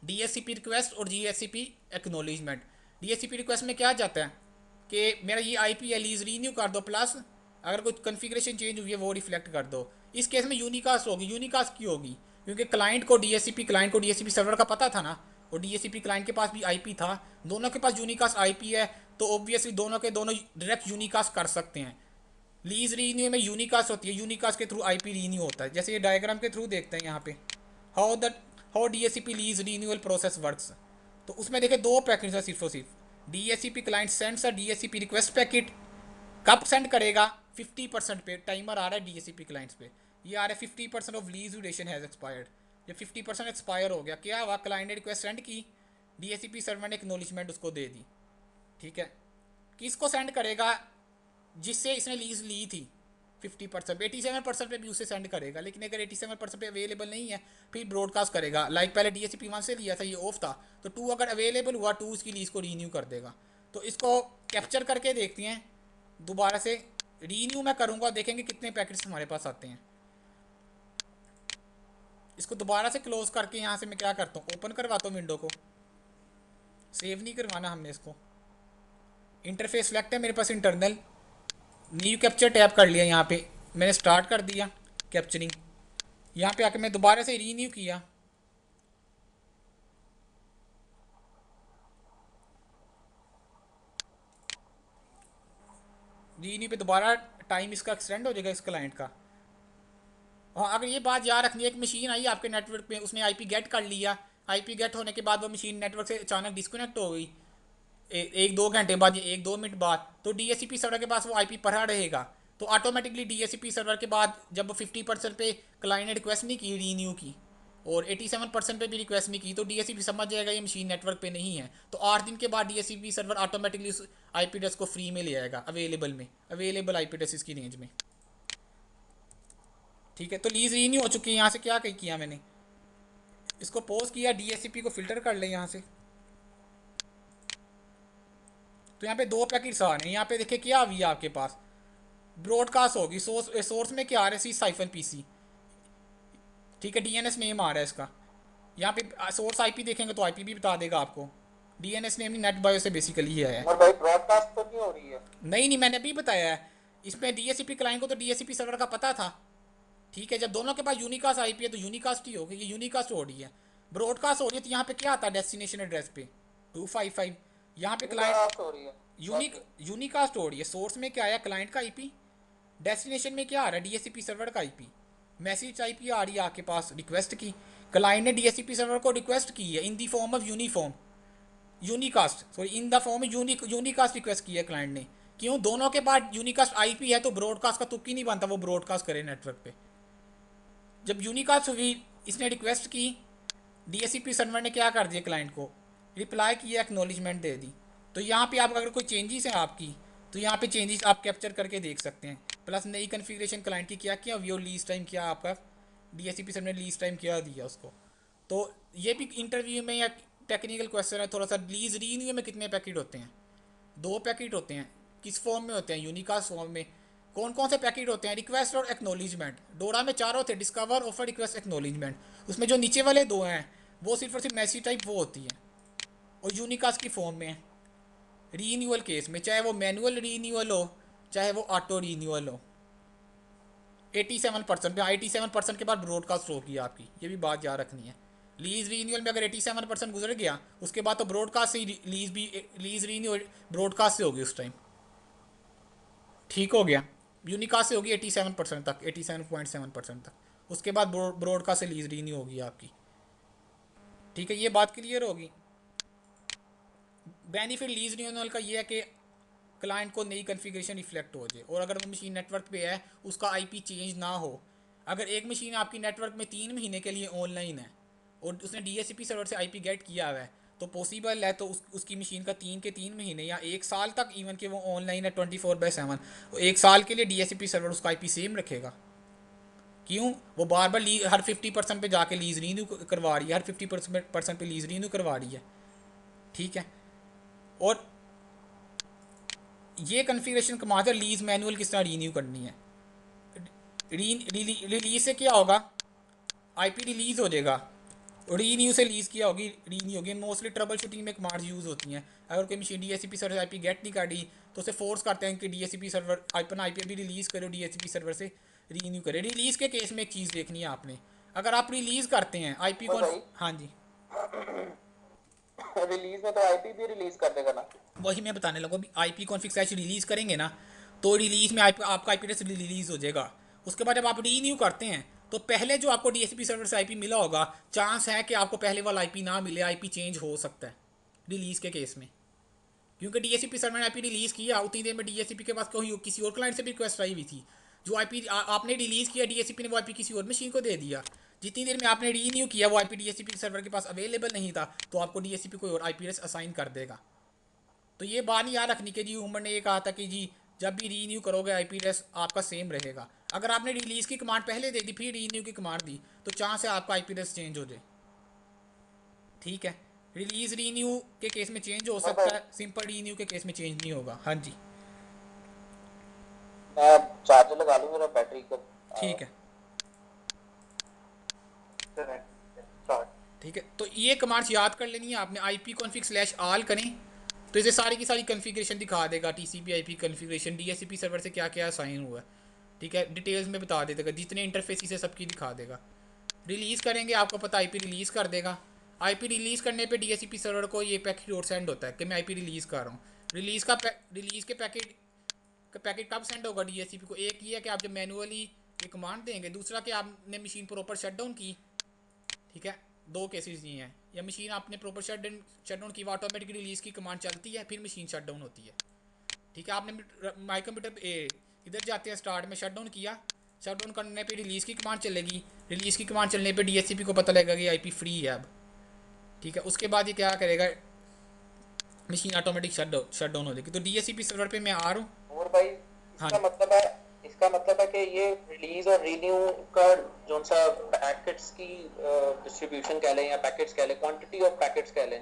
डीएससीपी रिक्वेस्ट और जीएससीपी एक्नोलेजमेंट। डीएससीपी रिक्वेस्ट में क्या जाता है कि मेरा ये आईपी है लीज रीन्यू कर दो, प्लस अगर कोई कन्फिग्रेशन चेंज हुई है वो रिफ्लेक्ट कर दो। इस केस में यूनिकास्ट होगी, यूनिकास्ट क्यों होगी, क्योंकि क्लाइंट को डीएससीपी सर्वर का पता था ना, और डीएससीपी क्लाइंट के पास भी आईपी था, दोनों के पास यूनिकास्ट आईपी है। तो ऑब्वियसली दोनों के दोनों डायरेक्ट यूनिकास्ट कर सकते हैं। लीज रीन्यू में यूनिकास्ट होती है, यूनिकास्ट के थ्रू आईपी रीन्यू होता है। जैसे ये डायग्राम के थ्रू देखते हैं यहाँ पे, how the how DSCP lease renewal process works. तो उसमें देखिए 2 पैकेट्स है सिर्फ और सिर्फ। डीएससीपी क्लाइंट सेंड्स अ डीएससीपी रिक्वेस्ट पैकेट, कब सेंड करेगा, 50% पे टाइमर आ रहा है डीएससीपी क्लाइंट्स पे, ये आ रहा है 50% of lease duration has expired. जब 50% एक्सपायर हो गया, क्या हुआ, क्लाइंट ने रिक्वेस्ट सेंड की, डीएससीपी सर्वर ने एक्नॉलेजमेंट उसको दे दी। ठीक है, किसको सेंड करेगा, जिससे इसने लीज ली थी 50%, 87% पे भी उसे सेंड करेगा। लेकिन अगर 87% पे अवेलेबल नहीं है फिर ब्रॉडकास्ट करेगा। लाइक पहले डीएससीपी 1 से लिया था, ये ऑफ था, तो 2 अगर अवेलेबल हुआ 2 उसकी लीज को रीन्यू कर देगा। तो इसको कैप्चर करके देखते हैं, दोबारा से रीन्यू मैं करूँगा, देखेंगे कितने पैकेट्स हमारे पास आते हैं। इसको दोबारा से क्लोज करके यहाँ से मैं क्या करता हूँ, ओपन करवाता हूँ विंडो को, सेव नहीं करवाना हमने इसको। इंटरफेस सेलेक्ट है मेरे पास इंटरनल, न्यू कैप्चर टैप कर लिया, यहाँ पे मैंने स्टार्ट कर दिया कैप्चरिंग। यहाँ पे आके मैं दोबारा से रीन्यू किया, रीन्यू पे दोबारा टाइम इसका एक्सटेंड हो जाएगा इस क्लाइंट का। और अगर ये बात याद रखनी है, एक मशीन आई आपके नेटवर्क पे, उसने आईपी गेट कर लिया, आईपी गेट होने के बाद वो मशीन नेटवर्क से अचानक डिस्कनेक्ट हो गई एक दो घंटे बाद या एक दो मिनट बाद, तो डीएससीपी सर्वर के पास वो आईपी पड़ा रहेगा। तो ऑटोमेटिकली डीएससीपी सर्वर के बाद जब 50% पे क्लाइंट ने रिक्वेस्ट नहीं की रीन्यू की और 87% पे भी रिक्वेस्ट नहीं की, तो डीएससीपी समझ जाएगा ये मशीन नेटवर्क पे नहीं है। तो 8 दिन के बाद डीएससीपी सर्वर ऑटोमेटिकली उस आईपी एड्रेस को फ्री में ले आएगा, अवेलेबल आईपी एड्रेस की रेंज में। ठीक है, तो लीज रीन्यू हो चुकी है। यहाँ से क्या किया मैंने, इसको पोज किया, डीएससीपी को फिल्टर कर ले यहाँ से। तो यहाँ पे दो पैकेट्स आ रहे हैं, यहाँ पे देखिए क्या हुई है आपके पास, ब्रॉडकास्ट होगी, सोर्स में क्या आ रहा है, सी साइफन पीसी। ठीक है, डीएनएस नेम आ रहा है इसका। यहाँ पे सोर्स आईपी देखेंगे तो आईपी भी बता देगा आपको। डीएनएस नेम नहीं, नेट बायो से बेसिकली ही आया है। और भाई ब्रॉडकास्ट तो नहीं हो रही है? नहीं, मैंने अभी बताया है। इसमें डीएससीपी क्लाइंट को तो डीएससीपी सर्वर का पता था। ठीक है, जब दोनों के पास यूनिकास्ट आईपी है तो यूनिकास्ट ही होगी, ये यूनिकास्ट हो रही है। ब्रॉडकास्ट हो रही है तो यहाँ पे क्या आता है डेस्टिनेशन एड्रेस पे 255। यहाँ पे क्लाइंट हो रही है। यूनिकास्ट हो रही है। सोर्स में क्या आया, क्लाइंट का आईपी। डेस्टिनेशन में क्या आ रहा है, डीएससीपी सर्वर का आईपी। मैसेज आईपी आ रही है आपके पास रिक्वेस्ट की, क्लाइंट ने डीएससीपी सर्वर को रिक्वेस्ट की है in the form of in the form unicast request की है क्लाइंट ने। क्यों, दोनों के बाद यूनिकास्ट आईपी है तो ब्रॉडकास्ट का तुक ही नहीं बनता वो ब्रॉडकास्ट करे नेटवर्क पे। जब यूनिकास्ट हुई, इसने रिक्वेस्ट की, डीएससीपी सर्वर ने क्या कर दिया, क्लाइंट को रिप्लाई किया, एक्नॉलेजमेंट दे दी। तो यहाँ पे आप अगर कोई चेंजेस हैं आपकी, तो यहाँ पे चेंजेस आप कैप्चर करके देख सकते हैं। प्लस नई कन्फिग्रेशन क्लाइंट की क्या किया, व्यू लीज टाइम क्या आपका डीएससीपी सर्वर ने लीज टाइम क्या दिया उसको। तो ये भी इंटरव्यू में या टेक्निकल क्वेश्चन है थोड़ा सा। लीज रीन्यू में कितने पैकेट होते हैं, 2 पैकेट होते हैं। किस फॉर्म में होते हैं, यूनिकास्ट फॉर्म में। कौन कौन से पैकेट होते हैं, रिक्वेस्ट और एक्नॉलेजमेंट। डोरा में 4 होते हैं, डिस्कवर, ऑफर, रिक्वेस्ट, एक्नॉलेजमेंट। उसमें जो नीचे वाले 2 हैं वो सिर्फ और सिर्फ मैसेज टाइप वो होती है और यूनिकास्ट की फॉर्म में है। रीन्यूअल केस में चाहे वो मैनुअल रीन्यूअल हो चाहे वो ऑटो रीन्यूअल हो, 87% पे 87% के बाद ब्रॉडकास्ट होगी आपकी, ये भी बात याद रखनी है। लीज रीन्यूअल में अगर 87% गुजर गया उसके बाद तो ब्रॉडकास्ट से लीज रीन्यूअल ब्रॉडकास्ट से होगी उस टाइम। ठीक हो गया, यूनिकास्ट से होगी 87% तक, 87.7% तक। उसके बाद ब्रॉडकास्ट से लीज रीन्यू होगी आपकी। ठीक है, ये बात क्लियर होगी। बेनिफिट लीज रिन्यूअल का ये है कि क्लाइंट को नई कॉन्फ़िगरेशन रिफ्लेक्ट हो जाए, और अगर वो मशीन नेटवर्क पे है उसका आईपी चेंज ना हो। अगर एक मशीन आपकी नेटवर्क में 3 महीने के लिए ऑनलाइन है और उसने डीएससीपी सर्वर से आईपी गेट किया हुआ है, तो पॉसिबल है तो उसकी मशीन का 3 के 3 महीने या 1 साल तक, इवन कि वो ऑनलाइन है 24/7, तो 1 साल के लिए डीएससीपी सर्वर उसका आईपी सेम रखेगा। क्यों, वो बार बार हर 50% पे जाके लीज रीन्यू करवा रही है, हर 50% पे लीज रीन्यू करवा रही है। ठीक है, और ये कन्फिग्रेशन कमा कर लीज मैनुअल किस तरह रीन्यू करनी है। रिलीज से क्या होगा, आईपी रिलीज हो जाएगा, रीन्यू से लीज किया होगी, रीन्यू होगी। मोस्टली ट्रबल शूटिंग में कमांड्स यूज़ होती हैं। अगर कोई machine DSCP server IP get नहीं कर रही तो उसे फोर्स करते हैं कि डीएससीपी सर्वर अपना आईपी अभी रिलीज़ करो, डीएससीपी सर्वर से रीन्यू करे। रिलीज़ के केस में एक चीज़ देखनी है आपने, अगर आप रिलीज़ करते हैं आईपी को, हाँ जी रिलीज में तो आईपी भी रिलीज कर देगा ना? वही मैं बताने लगा, अभी आईपी कॉन्फिग स्लैश रिलीज़ करेंगे ना, तो रिलीज़ में आपका आईपी एड्रेस रिलीज़ हो जाएगा। उसके बाद जब आप रीन्यू करते हैं तो पहले जो आपको डीएसपी सर्वर से आईपी मिला होगा, चांस है कि आपको पहले वाला आईपी ना मिले, आईपी चेंज हो सकता है रिलीज़ के केस में। क्योंकि डीएसपी सर्वर ने आईपी रिलीज़ किया, उतनी देर में डीएसपी के पास कोई किसी और क्लाइंट से भी रिक्वेस्ट आई हुई थी। जो आईपी आपने रिलीज़ किया डीएसपी ने वो आईपी किसी और मशीन को दे दिया। जितनी देर में आपने रीन्यू किया वो आईपी डीएसपी सर्वर के पास अवेलेबल नहीं था, तो आपको डीएसपी कोई और आईपी एड्रेस असाइन कर देगा। तो ये बात नहीं याद रखनी कि जी उमर ने ये कहा था कि जी जब भी रीन्यू करोगे आईपी एड्रेस आपका सेम रहेगा। अगर आपने रिलीज़ की कमांड पहले दे दी फिर रीन्यू की कमांड दी तो चांस है आपका आईपी एड्रेस चेंज हो जाए। ठीक है, रिलीज़ रीन्यू के केस में चेंज हो सकता है, सिंपल रीन्यू के केस में चेंज नहीं होगा। हाँ जी, मैं चार्जर लगा लूँ, मेरा बैटरी का। ठीक है, ठीक है। तो ये कमांड्स याद कर लेनी है आपने। आईपी कॉन्फिग स्लैश आल करें तो इसे सारी की सारी कन्फिग्रेशन दिखा देगा, TCP IP configuration DSCP server से क्या क्या साइन हुआ है। ठीक है, डिटेल्स में बता देगा, जितने इंटरफेस से सबकी दिखा देगा। रिलीज़ करेंगे आपको पता आईपी रिलीज़ कर देगा। आईपी रिलीज़ करने पे डीएससीपी सर्वर को ये पैकेट और सेंड होता है कि मैं आईपी रिलीज़ कर रहा हूँ। रिलीज़ के पैकेट कब सेंड होगा डीएससीपी को, एक ही है कि आप जब मैनुअली ये कमांड देंगे। दूसरा कि आपने मशीन प्रॉपर शट डाउन की, ठीक है, दो केसेस ये हैं, या मशीन आपने प्रॉपर शट डाउन की, ऑटोमेटिक रिलीज़ की कमांड चलती है, फिर मशीन शट डाउन होती है, ठीक है। आपने माई कंप्यूटर इधर जाते हैं स्टार्ट में, शट डाउन किया, शट डाउन करने पे रिलीज़ की कमांड चलेगी, रिलीज़ की कमांड चलने पे डीएचसीपी को पता लगेगा कि आईपी फ्री है अब, ठीक है। उसके बाद ये क्या करेगा, मशीन ऑटोमेटिक शट डाउन हो जाएगी। तो डीएचसीपी सर्वर पे मैं आ रहा हूँ। और भाई हाँ इसका मतलब है कि ये रिलीज और रीन्यू का जो सा पैकेट्स की डिस्ट्रीब्यूशन कह लें या पैकेट्स कह लें, क्वांटिटी ऑफ पैकेट्स कह लें,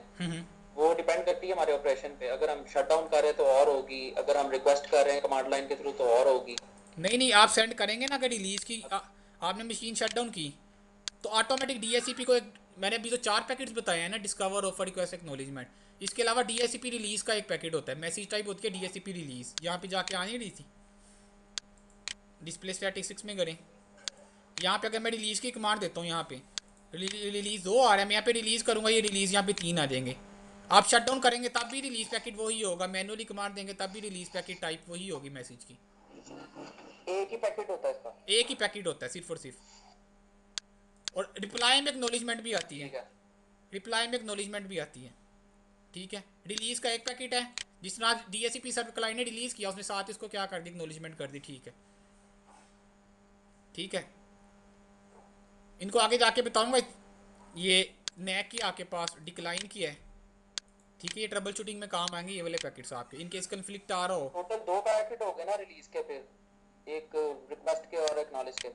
वो डिपेंड करती है हमारे ऑपरेशन पे। अगर हम शट डाउन कर रहे हैं तो और होगी, अगर हम रिक्वेस्ट कर रहे हैं कमांड लाइन के थ्रू तो और होगी। नहीं नहीं, आप सेंड करेंगे ना, अगर रिलीज़ की आपने मशीन शट डाउन की तो ऑटोमेटिक डीएचसीपी को एक, मैंने अभी जो 4 पैकेट्स बताए हैं ना, डिस्कवर, ऑफर, रिक्वेस्ट, एक्नॉलेजमेंट, इसके अलावा डीएचसीपी रिलीज़ का एक पैकेट होता है, मैसेज टाइप होती है डीएचसीपी रिलीज़, यहाँ पे जाके आ नहीं रही थी, डिस्प्ले स्टैटिस्टिक्स में करें, यहाँ पे अगर मैं रिलीज़ की कमांड देता हूँ, यहाँ पे रिलीज़ 2 आ रहा है, मैं यहाँ पे रिलीज़ करूँगा, ये रिलीज़ यहाँ पे 3 आ जाएंगे। आप शट डाउन करेंगे तब भी रिलीज़ पैकेट वही होगा, मैनुअली कमांड देंगे तब भी रिलीज़ पैकेट टाइप वही होगी मैसेज की, एक ही पैकेट होता है इसका? एक ही पैकेट होता है सिर्फ और सिर्फ। और रिप्लाई में एक्नॉलेजमेंट भी आती है, ठीक है। रिप्लाई में एक्नॉलेजमेंट भी आती है, ठीक है। रिलीज़ का एक पैकेट है, जिस तरह डीएचसीपी सर्वर क्लाइंट ने रिलीज़ किया, उसने साथ इसको क्या कर दी, एक्नॉलेजमेंट कर दी, ठीक है, ठीक है। इनको आगे जाके बताऊंगा। ये नैक की आपके पास डिक्लाइन की है, ठीक है, ये ट्रबल शूटिंग में काम आएंगे ये वाले पैकेट्स आपके, इनकेस कन्फ्लिक्ट आ रहा हो। टोटल 2 पैकेट हो गए ना रिलीज के, फिर एक रिक्वेस्ट के और एक्नॉलेज के।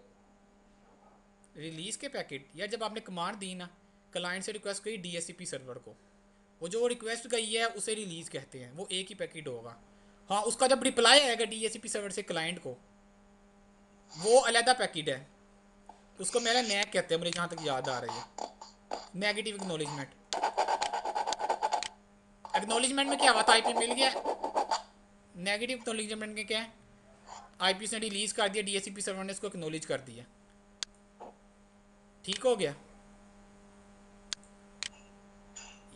रिलीज़ के पैकेट, या जब आपने कमांड दी ना, क्लाइंट से रिक्वेस्ट करी डीएचसीपी सर्वर को, वो जो रिक्वेस्ट गई है उसे रिलीज़ कहते हैं, वो एक ही पैकेट होगा। हाँ, उसका जब रिप्लाई आएगा डीएचसीपी सर्वर से क्लाइंट को, वो अलहदा पैकेट है, उसको मेरा नैक कहते हैं, मुझे जहाँ तक याद आ रही है, नेगेटिव एक्नॉलेजमेंट। एक्नॉलेजमेंट में क्या हुआ था, आईपी मिल गया, नेगेटिव एक्नॉलेजमेंट में क्या है, आईपी ने रिलीज़ कर दिया, डीएचसीपी सर्वर ने इसको एक्नॉलेज कर दिया, ठीक हो गया।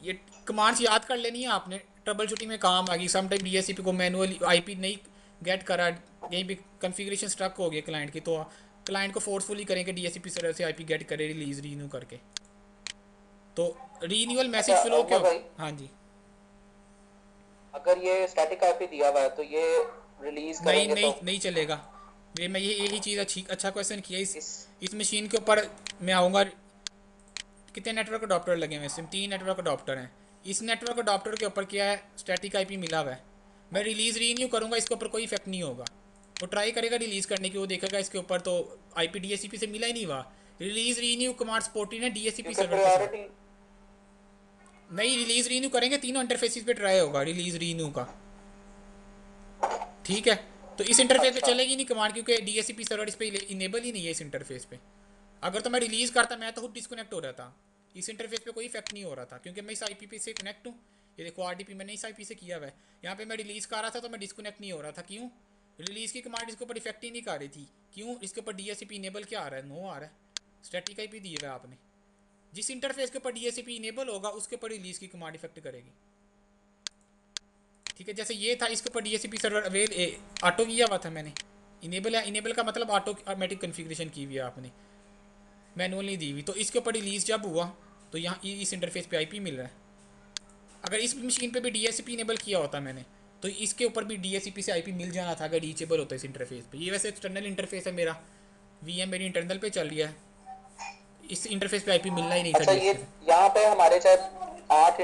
ये कमांड्स याद कर लेनी है आपने, ट्रबल शूटिंग में काम आ गई। सम टाइम डीएचसीपी को मैनुअली आईपी नहीं गेट करा, यहीं पे कॉन्फ़िगरेशन स्ट्रक हो गया क्लाइंट की, तो क्लाइंट को फोर्सफुली करें कि डीएचसीपी सर्वर से आईपी गेट करे, रिलीज रीन्यू करके। तो रीन्यूअल मैसेज फ्लो अच्छा क्या भाई, हाँ जी, अगर ये स्टैटिक आईपी दिया हुआ है तो ये रिलीज नहीं करेंगे नहीं तो नहीं चलेगा। ये मैं यही चीज़ अच्छा क्वेश्चन किया। इस इस मशीन के ऊपर मैं आऊँगा। कितने नेटवर्क अडॉप्टर लगे हुए हैं, 3 नेटवर्क अडॉप्टर हैं। इस नेटवर्क अडॉप्टर के ऊपर क्या है, स्टैटिक आईपी मिला हुआ है। मैं रिलीज़ रीन्यू करूँगा, इसके ऊपर कोई इफेक्ट नहीं होगा। वो ट्राई करेगा रिलीज़ करने की, वो देखेगा इसके ऊपर तो आईपी डीएचसीपी से मिला ही नहीं हुआ। रिलीज़ रीन्यू कमांड सपोर्टेड है डीएचसीपी क्योंकि सर्वर के साथ। प्रायोरिटी। नहीं, रिलीज़ रीन्यू करेंगे, तीनों इंटरफेसिस पे ट्राई होगा रिलीज़ रीन्यू का, ठीक है। तो इस इंटरफेस पे अच्छा चलेगी नहीं कमांड, क्योंकि डीएचसीपी सर्वर इस पे इनेबल ही नहीं है इस इंटरफेस पे। अगर तो मैं रिलीज़ करता, मैं तो खुद डिस्कनेक्ट हो रहा था, इस इंटरफेस पे कोई इफेक्ट नहीं हो रहा था, क्योंकि मैं इस आईपी से कनेक्ट हूँ। ये देखो आरडीपी मैंने इस आईपी से किया हुआ है, यहाँ पे मैं रिलीज़ कर रहा था तो मैं डिस्कनेक्ट नहीं हो रहा था। क्यों? रिलीज़ की कमांड इसके ऊपर इफेक्ट ही नहीं कर रही थी। क्यों? इसके ऊपर डीएचसीपी इनेबल क्या आ रहा है, नो आ रहा है। स्टैटिक आईपी दी है आपने, जिस इंटरफेस के ऊपर डीएचसीपी इनेबल होगा उसके ऊपर रिलीज़ की कमांड इफेक्ट करेगी, ठीक है। जैसे ये था, इसके ऊपर डीएचसीपी सर्वर ऑटो किया हुआ था मैंने, इनेबल है। इनेबल का मतलब ऑटोमेटिक कन्फिग्रेशन की हुई है आपने, मैनुअल नहीं दी हुई। तो इसके ऊपर रिलीज़ जब हुआ तो यहाँ इस इंटरफेस पे आईपी मिल रहा है। अगर इस मशीन पे भी डीएचसीपी इनेबल किया होता मैंने, तो इसके ऊपर भी डीएचसीपी से आईपी मिल जाना था अगर रीचेबल होता है इस इंटरफेस पे। ये वैसे एक्सटर्नल इंटरफेस है मेरा, वीएम मेरी इंटरनल पे चल रही है, इस इंटरफेस पे आईपी मिलना ही नहीं था अच्छा, ये डीएचसीपी से। यहाँ पे हमारे चाहे 8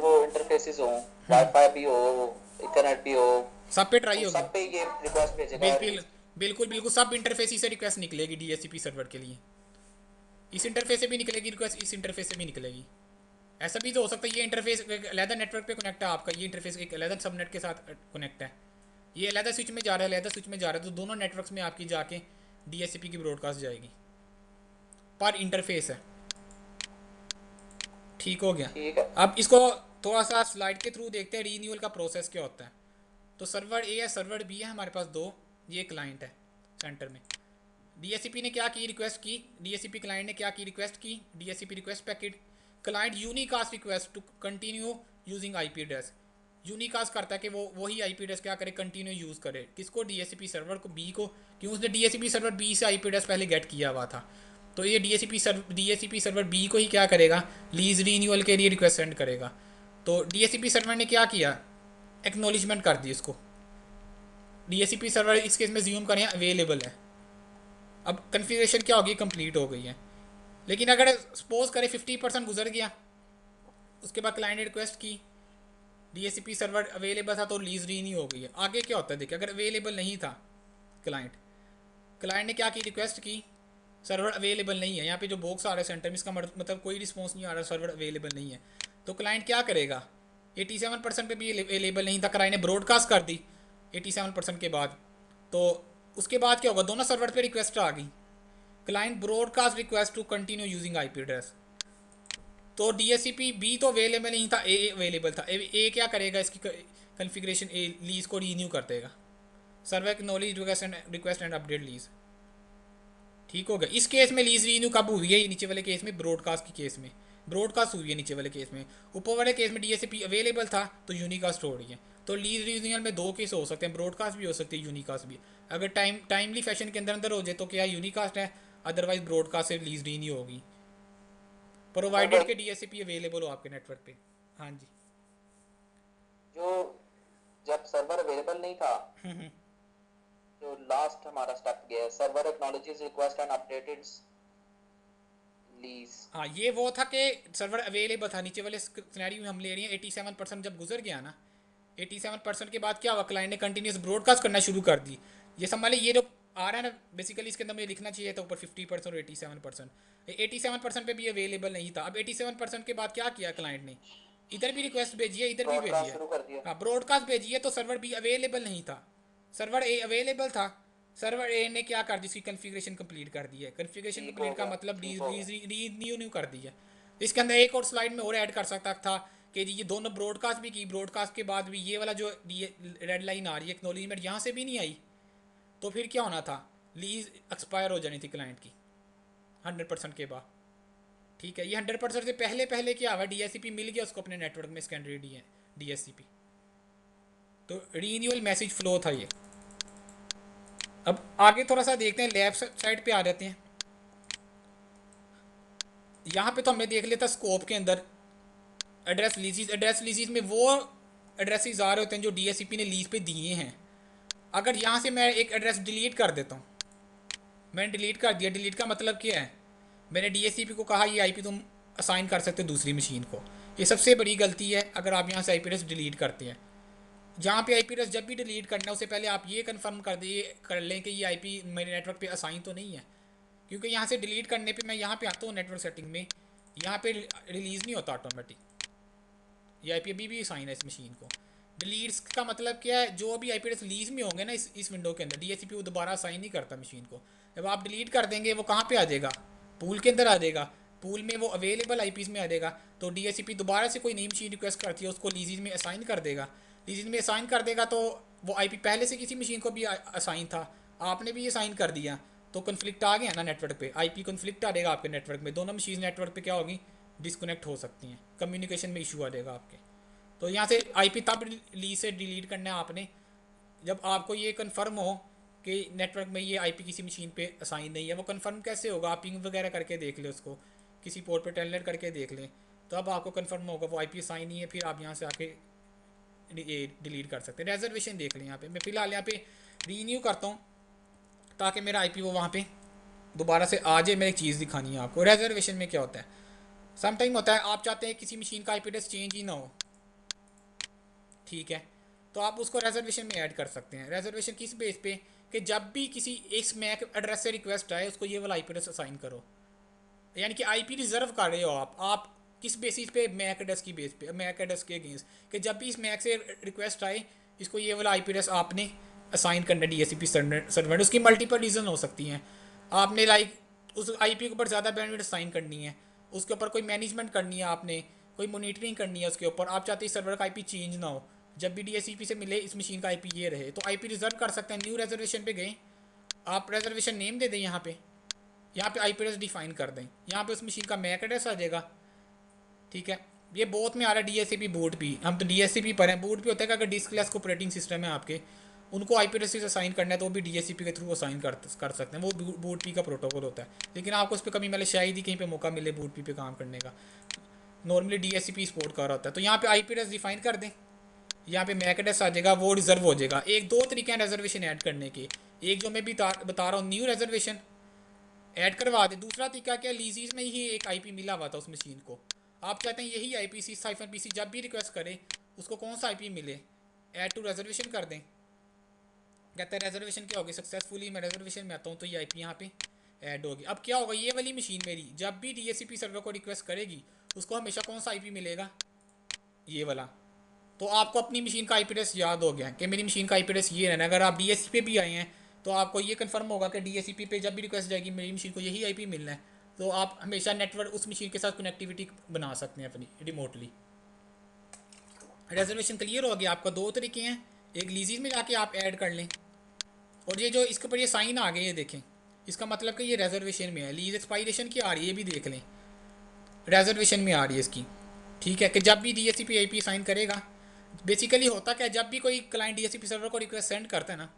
वो इंटरफेसेस हो, वाईफाई भी हो, इथरनेट भी हो, सब पे ट्राई तो होगी। सब पे ये रिक्वेस्ट भेजेगा बिल्कुल रिलीज। बिल्कुल बिल्कुल, सब इंटरफेस ही से रिक्वेस्ट निकलेगी डीएचसीपी सर्वर के लिए। इस इंटरफेस से भी निकलेगी रिक्वेस्ट, इस इंटरफेस से भी निकलेगी। ऐसा भी तो हो सकता है ये इंटरफेस अलहदा नेटवर्क पे कनेक्ट है आपका, ये इंटरफेस एक अलहदा सबनेट के साथ कनेक्ट है, ये अलहदा स्विच में जा रहा है, अलहदा स्विच में जा रहा है, तो दोनों नेटवर्क्स में आपकी जाके डीएचसीपी की ब्रॉडकास्ट जाएगी, पर इंटरफेस है, ठीक हो गया। ठीक है। अब इसको थोड़ा सा स्लाइड के थ्रू देखते हैं रीन्यूअल का प्रोसेस क्या होता है। तो सर्वर ए है, सर्वर बी है, हमारे पास 2 ये क्लाइंट है सेंटर में। डीएचसीपी ने क्या की, रिक्वेस्ट की, डीएचसीपी क्लाइंट ने क्या की, रिक्वेस्ट की, DHCP request packet, client unicast request to continue using IP address. Unicast करता है कि वो वही आईपी एड्रेस क्या करे, कंटिन्यू यूज़ करे। किसको? डीएचसीपी सर्वर को, बी को। क्यों? उसने डीएचसीपी सर्वर बी से आईपी एड्रेस पहले गेट किया हुआ था। तो ये डीएचसीपी सर्वर बी को ही क्या करेगा, लीज रीन्यूअल के लिए रिक्वेस्ट सेंड करेगा। तो डीएचसीपी सर्वर ने क्या किया, एक्नॉलेजमेंट कर दी इसको। डीएचसीपी सर्वर इस केस में ज्यूम करें अवेलेबल है। अब कन्फिग्रेशन क्या होगी, कंप्लीट हो गई है। लेकिन अगर सपोज करें 50% गुजर गया, उसके बाद क्लाइंट ने रिक्वेस्ट की, डीएचसीपी सर्वर अवेलेबल था तो लीज रीन्यू हो गई है। आगे क्या होता है देखिए, अगर अवेलेबल नहीं था क्लाइंट ने क्या की, रिक्वेस्ट की, सर्वर अवेलेबल नहीं है। यहाँ पे जो बॉक्स आ रहा है सेंटर में, इसका मतलब कोई रिस्पॉन्स नहीं आ रहा, सर्वर अवेलेबल नहीं है। तो क्लाइंट क्या करेगा, 87% पे भी अवेलेबल नहीं था, क्लाइंट ने ब्रॉडकास्ट कर दी 87% के बाद। तो उसके बाद क्या होगा, दोनों सर्वर पे रिक्वेस्ट आ गई, client broadcast request to continue using IP address. तो डीएचसीपी बी तो अवेलेबल नहीं था, ए अवेलेबल था। ए क्या करेगा, इसकी कन्फिग्रेशन ए लीज को रीन्यू कर देगा, server acknowledge request and update lease. ठीक हो गया। इस केस में लीज रीन्यू कब हुई है, नीचे वाले केस में, ब्रॉडकास्ट की केस में ब्रॉडकास्ट हुई है नीचे वाले केस में। ऊपर वाले केस में डीएचसीपी अवेलेबल था तो यूनिकास्ट हो रही है। तो लीज रीन्यूअल में दो केस हो सकते हैं, ब्रॉडकास्ट भी हो सकती है, यूनिकास्ट भी। अगर टाइमली फैशन के अंदर हो जाए तो क्या यूनिकास्ट है, अदरवाइज ब्रॉडकास्ट से लीज रीन्यू होगी, प्रोवाइडेड के डीएचसीपी अवेलेबल हो आपके नेटवर्क पे। हाँ जी। जो जब सर्वर अवेलेबल नहीं था, जो लास्ट हमारा स्टेप गया, server acknowledges request and updated lease. हाँ, ये वो था कि सर्वर अवेलेबल था, नीचे वाले सिनेरियो में हम ले रहे हैं 87% जब गुजर गया ना, 87% के बाद क्या हुआ, क्लाइंट ने कंटिन्यूस ब्रॉडकास्ट करना शुरू कर दी। ये संभाले, ये जो आ रहा है ना, बेसिकली इसके अंदर मुझे लिखना चाहिए था ऊपर 50% और 87%। 87% पे भी अवेलेबल नहीं था। अब 87% के बाद क्या किया क्लाइंट ने, इधर भी रिक्वेस्ट भेजी है, इधर भी भेजी ब्रॉडकास्ट है। शुरू कर दिया। हाँ, ब्रॉडकास्ट भेजी है, तो सर्वर बी अवेलेबल नहीं था, सर्वर ए अवेलेबल था। सर्वर ए ने क्या कर दी, इसकी कन्फिग्रेशन कंप्लीट कर दी है। कन्फिग्रेशन ठीक हो कंप्लीट का गया, मतलब ठीक हो गया। रीन्यू कर दी है। इसके अंदर एक और स्लाइड में और ऐड कर सकता था कि ये दोनों ब्रॉडकास्ट भी की, ब्रॉडकास्ट के बाद भी ये वाला जो रेड लाइन आ रही है एक्नॉलेजमेंट, यहाँ से भी नहीं आई, तो फिर क्या होना था, लीज एक्सपायर हो जानी थी क्लाइंट की 100% के बाद। ठीक है, ये 100% से पहले पहले क्या हुआ, डीएचसीपी मिल गया उसको अपने नेटवर्क में, सेकेंडरी डीएचसीपी। तो रीन्यूअल मैसेज फ्लो था ये। अब आगे थोड़ा सा देखते हैं, लेफ्ट साइड पे आ जाते हैं। यहाँ पे तो हमने देख लिया था स्कोप के अंदर एड्रेस लीजीज में वो एड्रेसेस आ रहे होते हैं जो डीएचसीपी ने लीज पे दिए हैं। अगर यहाँ से मैं एक एड्रेस डिलीट कर देता हूँ, मैंने डिलीट कर दिया, डिलीट का मतलब क्या है, मैंने डीएचसीपी को कहा ये आईपी तुम असाइन कर सकते हो दूसरी मशीन को। ये सबसे बड़ी गलती है अगर आप यहाँ से आईपी एड्रेस डिलीट करते हैं। जहाँ पे आईपी एड्रेस जब भी डिलीट करना है उससे पहले आप ये कंफर्म कर लें कि ये आईपी मेरे नेटवर्क पे असाइन तो नहीं है। क्योंकि यहाँ से डिलीट करने पे मैं यहाँ पे आता हूँ नेटवर्क सेटिंग में, यहाँ पे रिलीज़ नहीं होता ऑटोमेटिक, ये आईपी अभी भी असाइन है इस मशीन को। डिलीट्स का मतलब क्या है, जो भी आईपी एड्रेस लीज में होंगे ना इस विंडो के अंदर, डीएचसीपी वो दोबारा असाइन नहीं करता मशीन को। जब आप डिलीट कर देंगे वो कहाँ पे आ जाएगा, पूल के अंदर आ जाएगा, पूल में वो अवेलेबल आईपीज़ में आ जाएगा। तो डीएचसीपी दोबारा से कोई नई मशीन रिक्वेस्ट करती है उसको लीज में असाइन कर देगा। लीज में असाइन कर देगा तो वो आईपी पहले से किसी मशीन को भी असाइन था, आपने भी असाइन कर दिया, तो कन्फ्लिक्ट आ गया ना नेटवर्क पे, आईपी कन्फ्लिक्ट आ जाएगा आपके नेटवर्क में, दोनों मशीन नेटवर्क पे क्या होगी, डिस्कनेक्ट हो सकती हैं, कम्युनिकेशन में इशू आ जाएगा आपके। तो यहाँ से आईपी तब लीज से डिलीट करना है आपने जब आपको ये कन्फर्म हो कि नेटवर्क में ये आईपी किसी मशीन पे असाइन नहीं है। वो कन्फर्म कैसे होगा, आप पिंग वगैरह करके देख लें, उसको किसी पोर्ट पे टेलनेट करके देख लें, तो अब आपको कन्फर्म होगा वो आईपी असाइन नहीं है, फिर आप यहाँ से आके डिलीट कर सकते हैं। रेजर्वेशन देख लें, यहाँ पे मैं फ़िलहाल यहाँ पे रीन्यू करता हूँ ताकि मेरा आईपी वो वहाँ पे दोबारा से आ जाए। मैं एक चीज़ दिखानी है आपको, रेजर्वेशन में क्या होता है, समटाइम होता है आप चाहते हैं किसी मशीन का आईपी एड्रेस चेंज ही ना हो, ठीक है, तो आप उसको रेजर्वेशन में ऐड कर सकते हैं। रेजर्वेशन किस बेस पे, कि जब भी किसी इस मैक एड्रेस से रिक्वेस्ट आए उसको ये वाला आईपी एड्रेस असाइन करो, यानी कि आईपी रिजर्व कर रहे हो आप किस बेसिस पे, मैक एड्रेस की बेस पे, मैक एड्रेस के अगेंस्ट, कि जब भी इस मैक से रिक्वेस्ट आए इसको ये वाला आईपी एड्रेस आपने असाइन करना है डीएचसीपी सर्वर। उसकी मल्टीपल रीज़न हो सकती हैं, आपने लाइक उस आईपी के ऊपर ज़्यादा बैंडविड्थ असाइन करनी है, उसके ऊपर कोई मैनेजमेंट करनी है, आपने कोई मॉनिटरिंग करनी है उसके ऊपर, आप चाहते हैं सर्वर का आईपी चेंज ना हो, जब भी डीएचसीपी से मिले इस मशीन का आईपी ये रहे, तो आईपी रिजर्व कर सकते हैं। न्यू रेजर्वेशन पे गए, आप रेजर्वेशन नेम दे दें, यहाँ पे आईपी एड्रेस डिफाइन कर दें, यहाँ पे उस मशीन का मैक एड्रेस आ जाएगा, ठीक है। ये बोथ में आ रहा है, DHCP बूट भी, हम तो DHCP पर हैं। बूट भी होता है कि अगर डिस्क ऑपरेटिंग सिस्टम है आपके, उनको IP एड्रेस असाइन करना है तो वो भी DHCP के थ्रू असाइन कर सकते हैं, वो बूट पी का प्रोटोकॉल होता है। लेकिन आपको उस पर कभी मैंने शायद ही कहीं पे मौका मिले बूट पी पे काम करने का, नॉर्मली DHCP सपोर्ट कर रहा होता है। तो यहाँ पे IP एड्रेस डिफाइन कर दें, यहाँ पे मैक एड्रेस आ जाएगा, वो रिजर्व हो जाएगा। एक दो तरीके हैं रिजर्वेशन ऐड करने के, एक जो मैं भी बता रहा हूँ न्यू रिजर्वेशन ऐड करवा दे। दूसरा तरीका क्या, लीजीज में ही एक IP मिला हुआ था उस मशीन को, आप चाहते हैं यही IP C-PC जब भी रिक्वेस्ट करे उसको कौन सा IP मिले, ऐड टू रिजर्वेशन कर दें। कहते हैं रिजर्वेशन क्या होगी, सक्सेसफुली मैं रिजर्वेशन में आता हूँ तो ये IP यहाँ पे ऐड होगी। अब क्या होगा, ये वाली मशीन मेरी जब भी DHCP सर्वर को रिक्वेस्ट करेगी उसको हमेशा कौन सा IP मिलेगा, ये वाला। तो आपको अपनी मशीन का IP एड्रेस याद हो गया कि मेरी मशीन का IP एड्रेस ये रहना। अगर आप DHCP पे भी आए हैं तो आपको ये कंफर्म होगा कि DHCP पे जब भी रिक्वेस्ट जाएगी मेरी मशीन को यही IP मिलना है, तो आप हमेशा नेटवर्क उस मशीन के साथ कनेक्टिविटी बना सकते हैं अपनी रिमोटली। रिजर्वेशन क्लियर हो गया आपका। दो तरीके हैं, एक लीजीज में जाके आप ऐड कर लें, और ये जो इसके ऊपर ये साइन आ गए ये देखें, इसका मतलब कि ये रिजर्वेशन में है। लीज एक्सपायरेशन की आ रही है, ये भी देख लें, रिजर्वेशन में आ रही है इसकी। ठीक है, कि जब भी DHCP IP साइन करेगा, बेसिकली होता क्या है, जब भी कोई क्लाइंट DHCP सर्वर को रिक्वेस्ट सेंड करता है ना,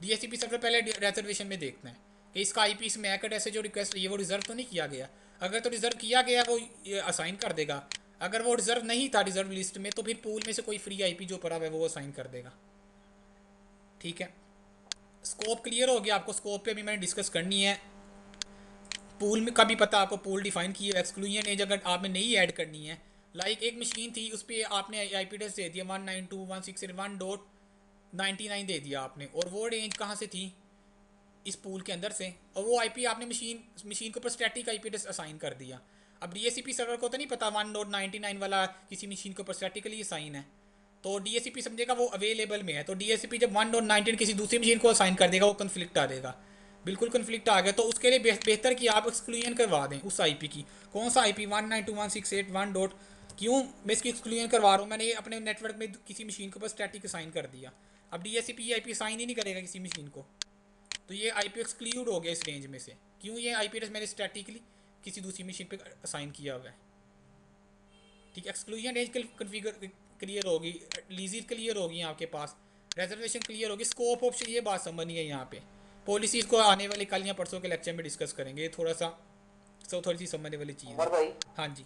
DHCP सर्वर पहले रिजर्वेशन में देखता है कि इसका IP इस मैक एड्रेस से जो रिक्वेस्ट ये वो रिजर्व तो नहीं किया गया। अगर तो रिजर्व किया गया वो असाइन कर देगा, अगर वो रिजर्व नहीं था रिजर्व लिस्ट में तो फिर पूल में से कोई फ्री IP जो पड़ा हुआ है वो असाइन कर देगा। ठीक है, स्कोप क्लियर हो गया आपको। स्कोप पे भी मैंने डिस्कस करनी है। पूल में का भी पता आपको, पूल डिफाइन की है। एक्सक्लूजन एज अगर आपने नहीं ऐड करनी है, लाइक एक मशीन थी उस पर आपने IP एड्रेस दे दिया 192.168.1.99 दे दिया आपने, और वो रेंज कहाँ से थी, इस पूल के अंदर से, और वो IP आपने मशीन के ऊपर स्टैटिक IP एड्रेस असाइन कर दिया। अब DHCP सर्वर को तो नहीं पता 1.99 वाला किसी मशीन के ऊपर स्टैटिकली असाइन है, तो DHCP समझेगा वो अवेलेबल में है। तो DHCP जब 1.19 किसी दूसरी मशीन को असाइन कर देगा वो कन्फ्लिक्ट आ जाएगा, बिल्कुल कन्फ्लिक्ट आ गया। तो उसके लिए बेहतर कि आप एक्सक्लूजन करवा दें उस IP की। कौन सा IP 192.168.1 डॉट, क्यों मैं इसकी एक्सक्लूजन करवा रहा हूँ, मैंने ये अपने नेटवर्क में किसी मशीन के ऊपर स्टैटिक असाइन कर दिया। अब DHCP ये IP साइन ही नहीं करेगा किसी मशीन को, तो ये IP एक्सक्लूड हो गया इस रेंज में से। क्यों, ये IP एड्रेस मैंने स्टैटिकली किसी दूसरी मशीन पे असाइन किया हुआ है। ठीक है, एक्सक्लूजन रेंज कन्फिगर क्लियर होगी, लीजीज क्लियर होगी आपके पास, रिजर्वेशन क्लियर होगी, स्कोप ऑप्शन ये बात समझनी है यहाँ पे। पॉलिसीज को आने वाले कल या परसों के लेक्चर में डिस्कस करेंगे, ये थोड़ा सा थोड़ी सी समझने वाली चीज़ उमर है। भाई, हाँ जी।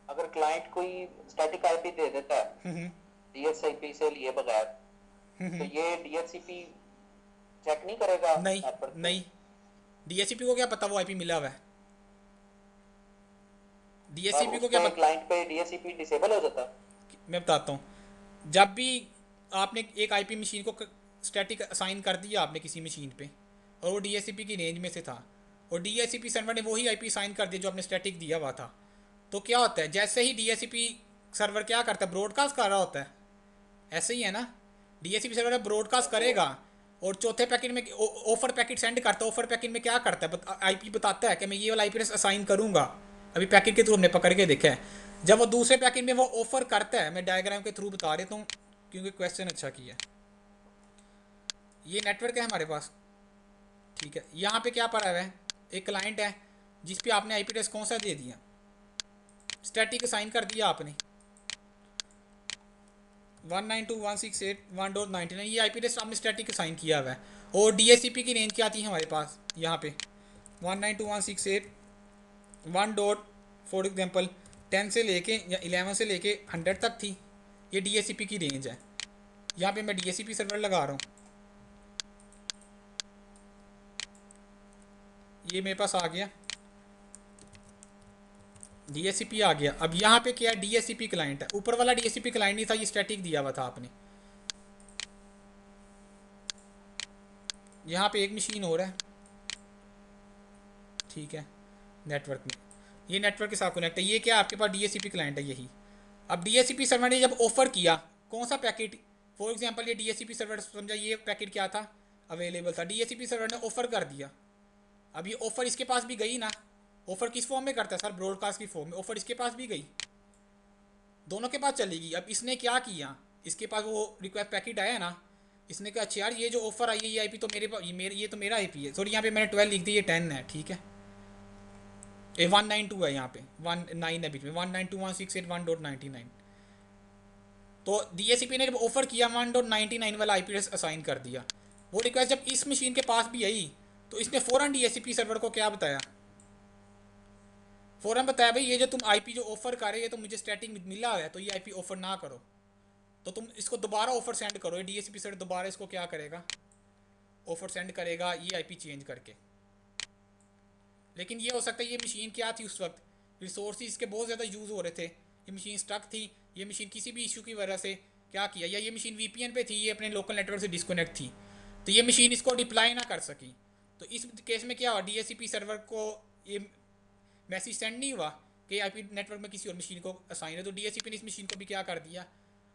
अगर क्लाइंट कोई स्टैटिक IP दे देता है DHCP से लिए बगैर, तो ये DHCP चेक नहीं करेगा नहीं नेटवर्क पे? नहीं, DHCP को क्या पता वो IP मिला हुआ है, और DHCP उस को क्या पे पता। क्लाइंट पे DHCP डिसेबल हो जाता है? मैं बताता हूँ, जब भी आपने एक IP मशीन को स्टैटिक असाइन कर दिया आपने किसी मशीन पे, और वो DHCP की रेंज में से था, और DHCP सर्वर ने वही IP साइन कर दिया जो आपने स्टैटिक दिया हुआ था, तो क्या होता है, जैसे ही DHCP सर्वर क्या करता है, ब्रॉडकास्ट कर रहा होता है, ऐसे ही है ना। DHCP सर्वर ब्रॉडकास्ट करेगा और चौथे पैकेट में ऑफर पैकेट सेंड करता है। ऑफर पैकेट में क्या करता है, IP बताता है कि मैं ये वाला IP एड्रेस असाइन करूँगा, अभी पैकेट के थ्रू हमने पकड़ के देखा है। जब वो दूसरे पैकेट में वो ऑफर करता है, मैं डायग्राम के थ्रू बता देता हूँ क्योंकि क्वेश्चन अच्छा किया है। ये नेटवर्क है हमारे पास, ठीक है, यहाँ पे क्या पड़ा हुआ है, एक क्लाइंट है जिस पे आपने IP एड्रेस कौन सा दे दिया, स्टैटिक असाइन कर दिया आपने 192.168.1.99, ये IP एड्रेस आपने स्टैटिक असाइन किया हुआ है। और DHCP की रेंज क्या थी हमारे पास यहाँ पे 192.168.1 डॉट फॉर एग्जाम्पल 10 से लेके या 11 से लेके 100 तक थी, ये DHCP की रेंज है। यहाँ पे मैं DHCP सर्वर लगा रहा हूँ, ये मेरे पास आ गया DHCP आ गया। अब यहाँ पे क्या है, DHCP क्लाइंट है, ऊपर वाला DHCP क्लाइंट नहीं था, ये स्टैटिक दिया हुआ था आपने। यहाँ पे एक मशीन हो रहा है, ठीक है, नेटवर्क में, ये नेटवर्क के साथ कनेक्ट है, ये क्या आपके पास DHCP क्लाइंट है यही। अब DHCP सर्वर ने जब ऑफर किया कौन सा पैकेट, फॉर एग्जांपल ये DHCP सर्वर समझा ये पैकेट क्या था, अवेलेबल था, DHCP सर्वर ने ऑफर कर दिया। अब ये ऑफर इसके पास भी गई ना, ऑफर किस फॉर्म में करता है सर, ब्रॉडकास्ट की फॉर्म में, ऑफर इसके पास भी गई, दोनों के पास चलेगी। अब इसने क्या किया, इसके पास वो रिक्वेस्ट पैकेट आया ना, इसने कहा अच्छा यार ये जो ऑफर आई है ये IP तो मेरे पास, ये तो मेरा IP है, सॉरी यहाँ पे मैंने 12 लिख दी, ये 10 है, ठीक है। ये 192 है यहाँ पे, 19 है बीच में, 192.168.1.99। तो DHCP ने जब ऑफर किया 1.99 वाला IP एड्रेस असाइन कर दिया। वो रिक्वेस्ट जब इस मशीन के पास भी आई तो इसने फ़ौरन DHCP सर्वर को क्या बताया, फ़ौरन बताया भाई ये जो तुम IP जो ऑफर कर रहे हो तो मुझे स्टैटिक मिला है, तो ये IP ऑफर ना करो, तो तुम इसको दोबारा ऑफर सेंड करो। ये DHCP सर्वर दोबारा इसको क्या करेगा, ऑफर सेंड करेगा ये IP चेंज करके। लेकिन ये हो सकता है ये मशीन क्या थी उस वक्त, रिसोर्सेज इसके बहुत ज़्यादा यूज़ हो रहे थे, ये मशीन स्टक थी, ये मशीन किसी भी इशू की वजह से क्या किया, या ये मशीन VPN पे थी, ये अपने लोकल नेटवर्क से डिस्कनेक्ट थी, तो ये मशीन इसको डिप्लाई ना कर सकी। तो इस केस में क्या हुआ, DHCP सर्वर को ये मैसेज सेंड नहीं हुआ कि IP नेटवर्क में किसी और मशीन को असाइन है, तो DHCP ने इस मशीन को भी क्या कर दिया,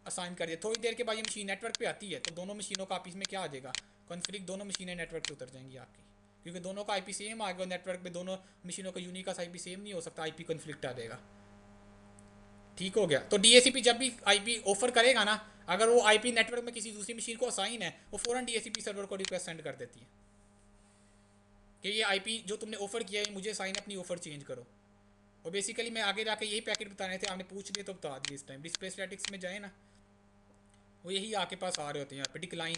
असाइन कर दिया। थोड़ी देर के बाद ये मशीन नेटवर्क पे आती है तो दोनों मशीनों का आपस में क्या आ जाएगा, कॉन्फ्लिक्ट, दोनों मशीनें नेटवर्क से उतर जाएंगी आपकी, क्योंकि दोनों का IP सेम आ गया नेटवर्क पे, दोनों मशीनों का यूनिक IP सेम नहीं हो सकता, IP कॉन्फ्लिक्ट आ जाएगा। ठीक हो गया। तो DHCP जब भी IP ऑफर करेगा ना, अगर वो IP नेटवर्क में किसी दूसरी मशीन को असाइन है, वो फ़ौरन DHCP सर्वर को रिक्वेस्ट सेंड कर देती है कि ये IP जो तुमने ऑफर किया है मुझे असाइन, अपनी ऑफर चेंज करो। और बेसिकली मैं आगे जाके यही पैकेट बताने थे, आपने पूछ लिए तो बता दिए इस टाइम। डिस्प्ले स्टैटिक्स में जाए ना, वो यही आपके पास आ रहे होते हैं यहाँ पे, डिक्लाइन,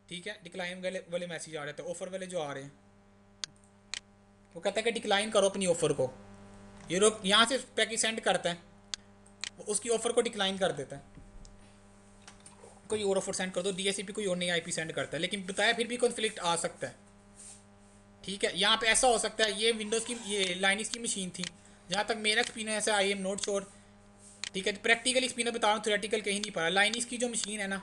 ठीक है, डिक्लाइन वाले मैसेज आ रहे थे, ऑफर वाले जो आ रहे हैं वो कहता है कि डिक्लाइन करो अपनी ऑफर को। ये लोग यहाँ से पैकेट सेंड करता है, उसकी ऑफर को डिक्लाइन कर देता है, कोई और ऑफर सेंड कर दो, DHCP कोई और नई IP सेंड करता है, लेकिन बताया फिर भी कॉन्फ्लिक्ट आ सकता है। ठीक है, यहाँ पे ऐसा हो सकता है ये विंडोज़ की, ये लाइनिक्स की मशीन थी, जहाँ तक मेरा एक्सपीरियंस है, आई एम नॉट श्योर। ठीक है, प्रैक्टिकल एक्सपीरियंस बता रहा हूँ, थ्योरेटिकल कहीं नहीं पड़ा। लाइनिक्स की जो मशीन है ना,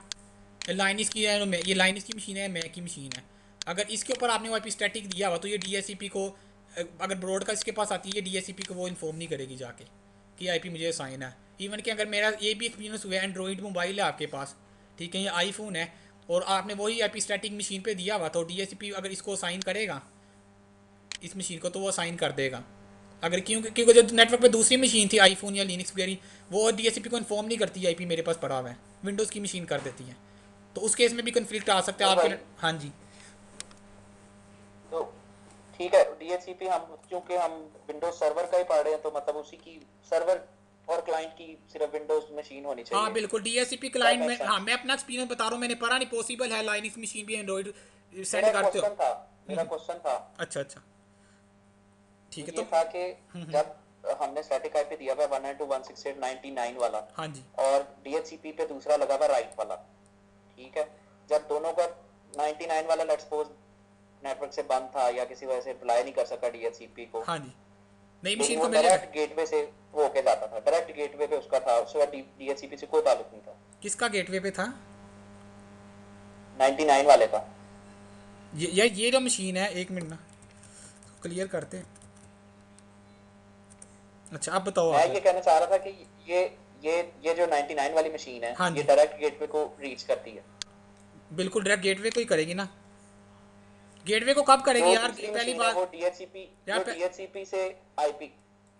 लाइनिक्स की है, ये लाइनिक्स की मशीन है, मैक की मशीन है, अगर इसके ऊपर आपने IP स्टैटिक दिया हुआ तो ये DHCP को, अगर ब्रॉडकास्ट इसके पास आती है, DHCP को वो इन्फॉर्म नहीं करेगी जाके कि IP मुझे असाइन है। इवन कि अगर मेरा ये भी एक्सपीरियंस हुआ है, एंड्रॉइड मोबाइल है आपके पास, ठीक है, ये आईफोन है, और आपने वही IP स्टैटिक मशीन पे दिया हुआ, तो DHCP अगर इसको असाइन करेगा इस मशीन को, तो वो असाइन कर देगा। अगर क्योंकि जो नेटवर्क पे दूसरी मशीन थी आईफोन या लिनक्स वगैरह, वो DHCP को इन्फॉर्म नहीं करती, IP मेरे पास पड़ा हुआ है, विंडोज़ की मशीन कर देती है, तो उस केस में भी कन्फ्लिक्ट आ सकता है तो आपके। भाई, हाँ जी, तो ठीक है, DHCP हम क्योंकि हम विंडोज सर्वर का ही पढ़ रहे हैं, तो मतलब उसी की सर्वर और क्लाइंट की सिर्फ विंडोज मशीन होनी हाँ चाहिए। बिल्कुल, DHCP दैट क्लाइंट में, मेक हाँ सेंस। मैं अपना एक्सपीरियंस बता रहा हूँ, मैंने पढ़ा नहीं, पॉसिबल है लाइनक्स मशीन भी एंड्रॉइड मेरा सेंड करते हो। क्वेश्चन था मेरा क्वेश्चन था अच्छा अच्छा, वो ठीक है, ये तो था कि जब हमने स्टैटिक आईपी दिया हुआ 192.168.99 वाला, हाँ जी, और DHCP पे दूसरा लगा हुआ राइट वाला, ठीक है, जब दोनों का 99 वाला लेट्स सपोज नेटवर्क से बंद था या किसी वजह से रिप्लाई नहीं कर सका DHCP को, हाँ जी, नई लेकिन मशीन वो को मिलेगा। डायरेक्ट गेटवे से वो होके जाता था, डायरेक्ट गेटवे पे उसका था, उसका DHCP से कोई ताल्लुक नहीं था, किसका गेटवे पे था? 99 वाले का। ये जो मशीन है, एक मिनट ना क्लियर करते हैं। अच्छा आप बताओ मैं आप। ये कहना चाह रहा था कि ये ये जो 99 वाली मशीन है, हाँ ये जी, डायरेक्ट गेटवे को रीच करती है। बिल्कुल डायरेक्ट गेटवे को ही करेगी ना, गेटवे को कब करेगी जो यार, दूसरी पहली मशीन है बात वो DHCP, यार जो DHCP से IP।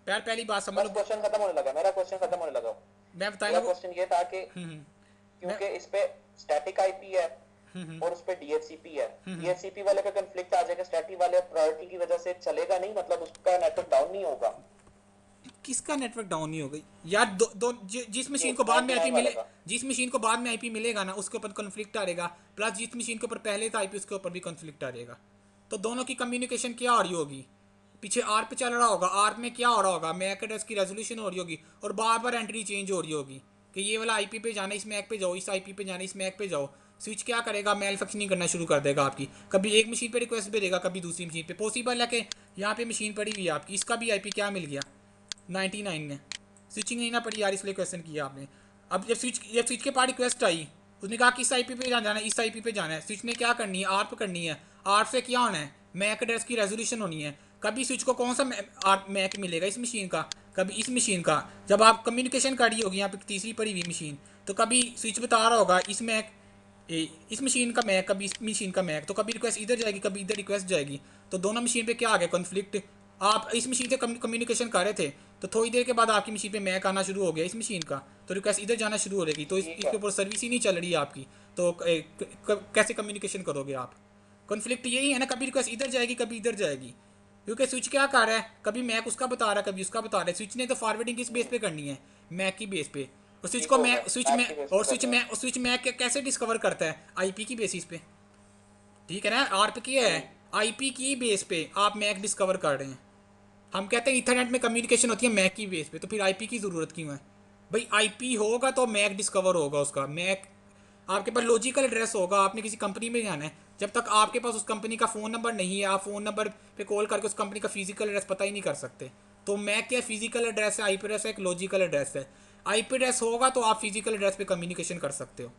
यार पहली बात समझ बस लो, क्वेश्चन खत्म होने लगा, मेरा क्वेश्चन खत्म होने लगा। मैं बताएगा मेरा वो। क्वेश्चन ये था कि मैं क्योंकि इस पे स्टैटिक IP है और उस पे DHCP है, DHCP वाले पे कंफ्लिक्ट आ जाएगा, स्टैटिक वाले प्रायोरिटी की वजह से चलेगा नहीं, मतलब उसका नेटवर्क डाउन नहीं होगा। किसका नेटवर्क डाउन नहीं हो गई यार, जिस ये मशीन को बाद में 99 IP वाले मिले, का। जिस मशीन को बाद में IP मिलेगा ना उसके ऊपर कॉन्फ्लिक्ट आ रहेगा, प्लस जिस मशीन के ऊपर पहले था IP उसके ऊपर भी कॉन्फ्लिक्ट आ रहेगा, तो दोनों की कम्युनिकेशन क्या हो रही होगी, पीछे आर पे चल रहा होगा, आर में क्या हो रहा होगा, मैक एड्रेस की रेजोल्यूशन हो रही होगी, और बार बार एंट्री चेंज हो रही होगी कि ये वाला IP पे जाना, इस मैक पे जाओ, इस IP पे जाना, इस मैक पे जाओ। स्विच क्या करेगा, मेल फंक्शनिंग करना शुरू कर देगा आपकी, कभी एक मशीन पे रिक्वेस्ट भेजेगा, कभी दूसरी मशीन पे। पॉसिबल है कि यहाँ पे मशीन पड़ी हुई है आपकी, इसका भी IP क्या मिल गया 99 में, स्विचिंग नहीं ना पड़ी यार, इसलिए क्वेश्चन किया आपने। अब जब स्विच के पास रिक्वेस्ट आई, उसने कहा कि इस IP पे जाना है, इस IP पे जाना है, स्विच ने क्या करनी है, आर पे करनी है, आर से क्या होना है, मैक एड्रेस की रेजोल्यूशन होनी है। कभी स्विच को कौन सा मैक मिलेगा, इस मशीन का, कभी इस मशीन का। जब आप कम्युनिकेशन कर रही होगी यहाँ पे तीसरी पड़ी हुई मशीन, तो कभी स्विच बता रहा होगा इस मैक, इस मशीन का मैक, कभी इस मशीन का मैक, तो कभी रिक्वेस्ट इधर जाएगी, कभी इधर रिक्वेस्ट जाएगी, तो दोनों मशीन पे क्या आ गया कॉन्फ्लिक्ट। आप इस मशीन से कम्युनिकेशन कर रहे थे, तो थोड़ी देर के बाद आपकी मशीन पे मैक आना शुरू हो गया इस मशीन का, तो रिक्वेस्ट इधर जाना शुरू हो जाएगी, तो ठीक है, इसके ऊपर सर्विस ही नहीं चल रही है आपकी, तो कैसे कम्युनिकेशन करोगे आप। कॉन्फ्लिक्ट यही है ना, कभी रिक्वेस्ट इधर जाएगी, कभी इधर जाएगी, क्योंकि स्विच क्या कर रहा है, कभी मैक उसका बता रहा है, कभी उसका बता रहा है। स्विच ने तो फॉरवर्डिंग किस बेस पे करनी है, मैक की बेस पे। और स्विच ठीक को हो गया, मैं स्विच मैक में की बेस पे और कर रहे हैं। स्विच मैक कैसे डिस्कवर करता है, आईपी की बेसिस पे। ठीक है ना, आरप की है, आईपी की बेस पे आप मैक डिस्कवर कर रहे हैं। हम कहते हैं इथरनेट में कम्युनिकेशन होती है मैक की बेस पे, तो फिर आईपी की ज़रूरत क्यों है भाई। आईपी होगा तो मैक डिस्कवर होगा उसका। मैक आपके पास लॉजिकल एड्रेस होगा, आपने किसी कंपनी में जाना है, जब तक आपके पास उस कंपनी का फ़ोन नंबर नहीं है, आप फ़ोन नंबर पे कॉल करके उस कंपनी का फिजिकल एड्रेस पता ही नहीं कर सकते। तो मैक क्या फिजिकल एड्रेस है, आईपी एड्रेस है, एक लॉजिकल एड्रेस है। आईपी एड्रेस होगा तो आप फिजिकल एड्रेस पे कम्युनिकेशन कर सकते हो।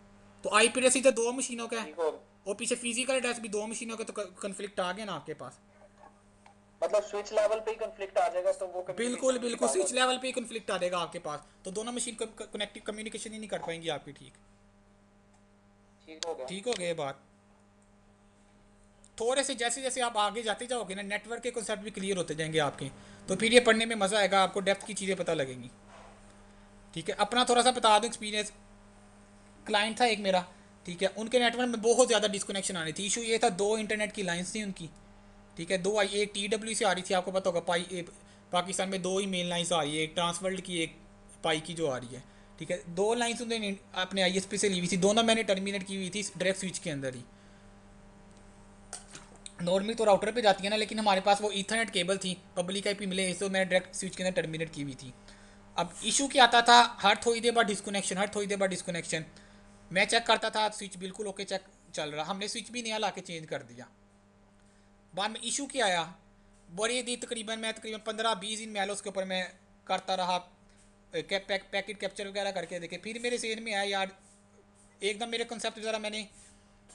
तो आईपी एड्रेस इधर दो मशीनों का है, ठीक हो, और पीछे फिजिकल एड्रेस भी दो मशीनों का, तो कन्फ्लिक्ट आ गया ना आपके पास। मतलब स्विच लेवल पे ही कंफ्लिक्ट आ जाएगा, तो वो बिल्कुल कम्युनिकेशन बिल्कुल, खराब हो स्विच जाएगी। लेवल पे ही कन्फ्लिक्ट आ जाएगा आपके पास, तो दोनों मशीन कनेक्टिव कम्युनिकेशन ही नहीं कर पाएंगी आपकी। ठीक, ठीक हो गया। ठीक हो गई बात। थोड़े से जैसे जैसे आप आगे जाते जाओगे ना, नेटवर्क के कॉन्सेप्ट भी क्लियर होते जाएंगे आपके, तो फिर ये पढ़ने में मज़ा आएगा, आपको डेप्थ की चीज़ें पता लगेंगी। ठीक है, अपना थोड़ा सा बता दूं एक्सपीरियंस। क्लाइंट था एक मेरा, ठीक है, उनके नेटवर्क में बहुत ज़्यादा डिस्कनेक्शन आ रही थी। इशू ये था, दो इंटरनेट की लाइन्स थी उनकी। ठीक है, दो आई, एक TW से आ रही थी, आपको पता होगा पाकिस्तान में दो ही मेन लाइन्स आ रही है, एक ट्रांसवर्ल्ड की, एक पाई की जो आ रही है। ठीक है, दो लाइन्स उन्होंने अपने ISP से ली हुई थी, दोनों मैंने टर्मिनेट की हुई थी डायरेक्ट स्विच के अंदर ही। नॉर्मली तो राउटर पे जाती है ना, लेकिन हमारे पास वो ईथरनेट केबल थी, पब्लिक IP मिले, इसलिए मैंने डायरेक्ट स्विच के अंदर टर्मिनेट की हुई थी। अब इशू क्या आता था, हर थोड़ी देर बाद डिस्कनेक्शन, हर थोड़ी देर बाद डिस्कनेक्शन। मैं चेक करता था, स्विच बिल्कुल ओके चेक चल रहा, हमने स्विच भी नया ला के चेंज कर दिया। बाद में इशू क्या आया, बड़ी दी तकरीबन मैं तकरीबन 15-20 दिन मैल उसके ऊपर मैं करता रहा, पैकेट कैप्चर वगैरह करके देखे। फिर मेरे सेन में आया यार, एकदम मेरे कंसेप्ट ज़रा मैंने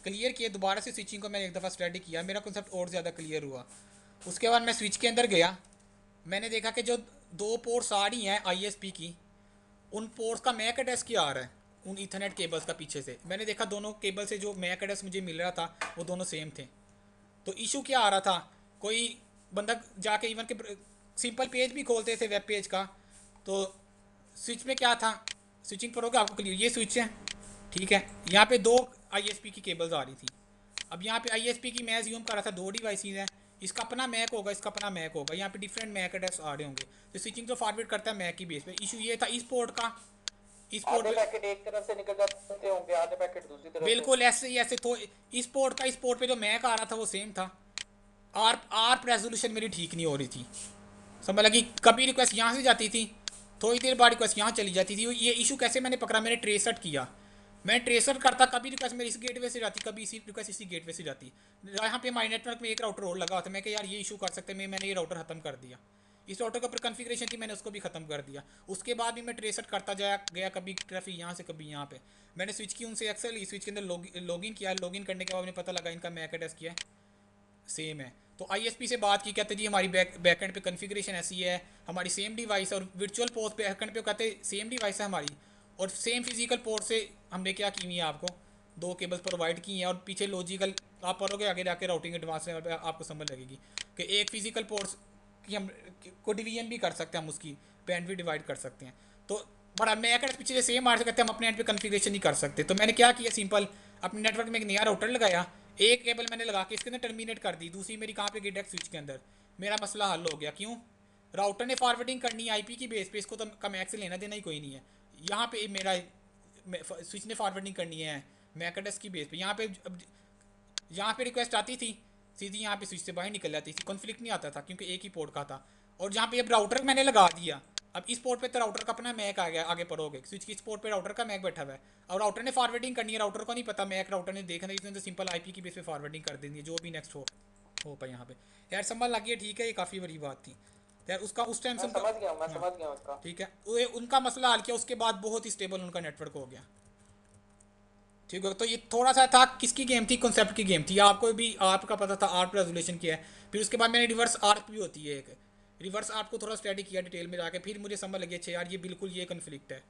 क्लियर किया, दोबारा से स्विचिंग को मैंने एक दफ़ा स्टडी किया, मेरा कंसेप्ट और ज़्यादा क्लियर हुआ। उसके बाद मैं स्विच के अंदर गया, मैंने देखा कि जो दो पोर्ट्स आ रही हैं ISP की, उन पोर्ट्स का मैक एड्रेस क्या आ रहा है उन ईथरनेट केबल्स का पीछे से। मैंने देखा दोनों केबल से जो मैक एड्रेस मुझे मिल रहा था वो दोनों सेम थे। तो इशू क्या आ रहा था, कोई बंदा जाके इवन के सिंपल पेज भी खोलते थे वेब पेज का, तो स्विच में क्या था, स्विचिंग पर होगा आपको क्लियर, ये स्विच है। ठीक है, यहाँ पे दो ISP की केबल्स आ रही थी। अब यहाँ पे ISP की मैं ज्यूम कर रहा था दो डिवाइसेज हैं, इसका अपना मैक होगा, इसका अपना मैक होगा, यहाँ पे डिफरेंट मैक एड्रेस आ रहे होंगे, तो स्विचिंग तो फॉरवर्ड करता है मैक की बेस पे। इशू ये था इस पोर्ट का, इस पोर्ट आधे पे पैकेट एक तरफ से निकल जाते होंगे, आधे पैकेट दूसरी तरफ से। बिल्कुल ऐसे ही ऐसे, तो इस पोर्ट का इस पोर्ट पे जो मैक आ रहा था वो सेम था। आर रेजोल्यूशन मेरी ठीक नहीं हो रही थी, समझ लगी, कभी रिक्वेस्ट यहाँ से जाती थी, थोड़ी देर बाद रिक्वेस्ट यहाँ चली जाती थी। ये इशू कैसे मैंने पकड़ा, मैंने ट्रेसट किया, मैं ट्रेसर करता, कभी रिक्वेस्ट मेरी इस गेटवे से जाती, कभी इसी रिक्वेस्ट इसी गेटवे से जाती। यहाँ पे हमारे नेटवर्क में एक राउटर और लगा होता, मैं यार ये इशू कर सकते हैं, मैंने ये राउटर ख़त्म कर दिया, इस राउटर के ऊपर कन्फिग्रेशन थी, मैंने उसको भी ख़त्म कर दिया। उसके बाद भी मैं ट्रेसर करता जाया गया, कभी ट्रैफिक यहाँ से कभी यहाँ पे। मैंने स्विच की उनसे एक्सेल, इस स्विच के अंदर लॉगिन किया, लॉगिन करने के बाद मुझे पता लगा इनका मैक एड्रेस किया है सेम है। तो ISP से बात की, कहते जी हमारी बैकएंड पे कॉन्फ़िगरेशन ऐसी है, हमारी सेम डिवाइस, और वर्चुअल पोर्ट पे बैकएंड पे कहते सेम डिवाइस है हमारी, और सेम फिजिकल पोर्ट से हमने क्या की हुई है, आपको दो केबल्स प्रोवाइड की हैं, और पीछे लॉजिकल आप पढ़ोगे आगे जाके राउटिंग एडवांस में आपको समझ लगेगी कि एक फिजिकल पोर्ट की हम को डिवीजन भी कर सकते हैं, हम उसकी बैंड भी डिवाइड कर सकते हैं। तो बड़ा मैक एड्रेस पीछे सेम आ सकते हैं, हम अपने एंड पे कॉन्फ़िगरेशन नहीं कर सकते। तो मैंने क्या किया, सिंपल अपने नेटवर्क में एक नया राउटर लगाया, एक केबल मैंने लगा के इसके अंदर टर्मिनेट कर दी, दूसरी मेरी कहाँ पे गई, डायरेक्ट स्विच के अंदर। मेरा मसला हल हो गया। क्यों, राउटर ने फॉरवर्डिंग करनी है आईपी की बेस पे, इसको तो कम मैक से लेना देना ही कोई नहीं है। यहाँ पे मेरा स्विच ने फॉरवर्डिंग करनी है मैक एड्रेस की बेस पे, यहाँ पे रिक्वेस्ट आती थी सीधी यहाँ पे स्विच से बाहर निकल जाती थी, कॉन्फ्लिक्ट नहीं आता था क्योंकि एक ही पोर्ट का था। और जहाँ पे अब राउटर मैंने लगा दिया, अब इस पोर्ट पे तो राउटर का अपना मैक आ गया, आगे पढ़ोगे स्विच की इस पोर्ट पे राउटर का मैक बैठा हुआ है, और राउटर ने फॉरवर्डिंग करनी है, राउटर को नहीं पता मैक, राउटर ने देखना इसने तो सिंपल आईपी की बेस पे फॉरवर्डिंग कर देनी है, जो भी नेक्स्ट हो पाए यहाँ पे। यार समझ लगी है, ठीक है, ये काफ़ी बड़ी बात थी यार उसका उस टाइम से मैं उनका। समझ गया, मैं हाँ समझ गया उसका। ठीक है, उनका मसला हल किया, उसके बाद बहुत ही स्टेबल उनका नेटवर्क हो गया। ठीक है, तो ये थोड़ा सा था किसकी गेम थी, कॉन्सेप्ट की गेम थी, आपको भी आपका पता था आर्प रेजोल्यूशन क्या है। फिर उसके बाद मैंने रिवर्स आर्प भी होती है एक, रिवर्स आर्प को थोड़ा स्टडी किया डिटेल में जाके, फिर मुझे समझ लगी अच्छा यार ये बिल्कुल ये कन्फ्लिक्ट है।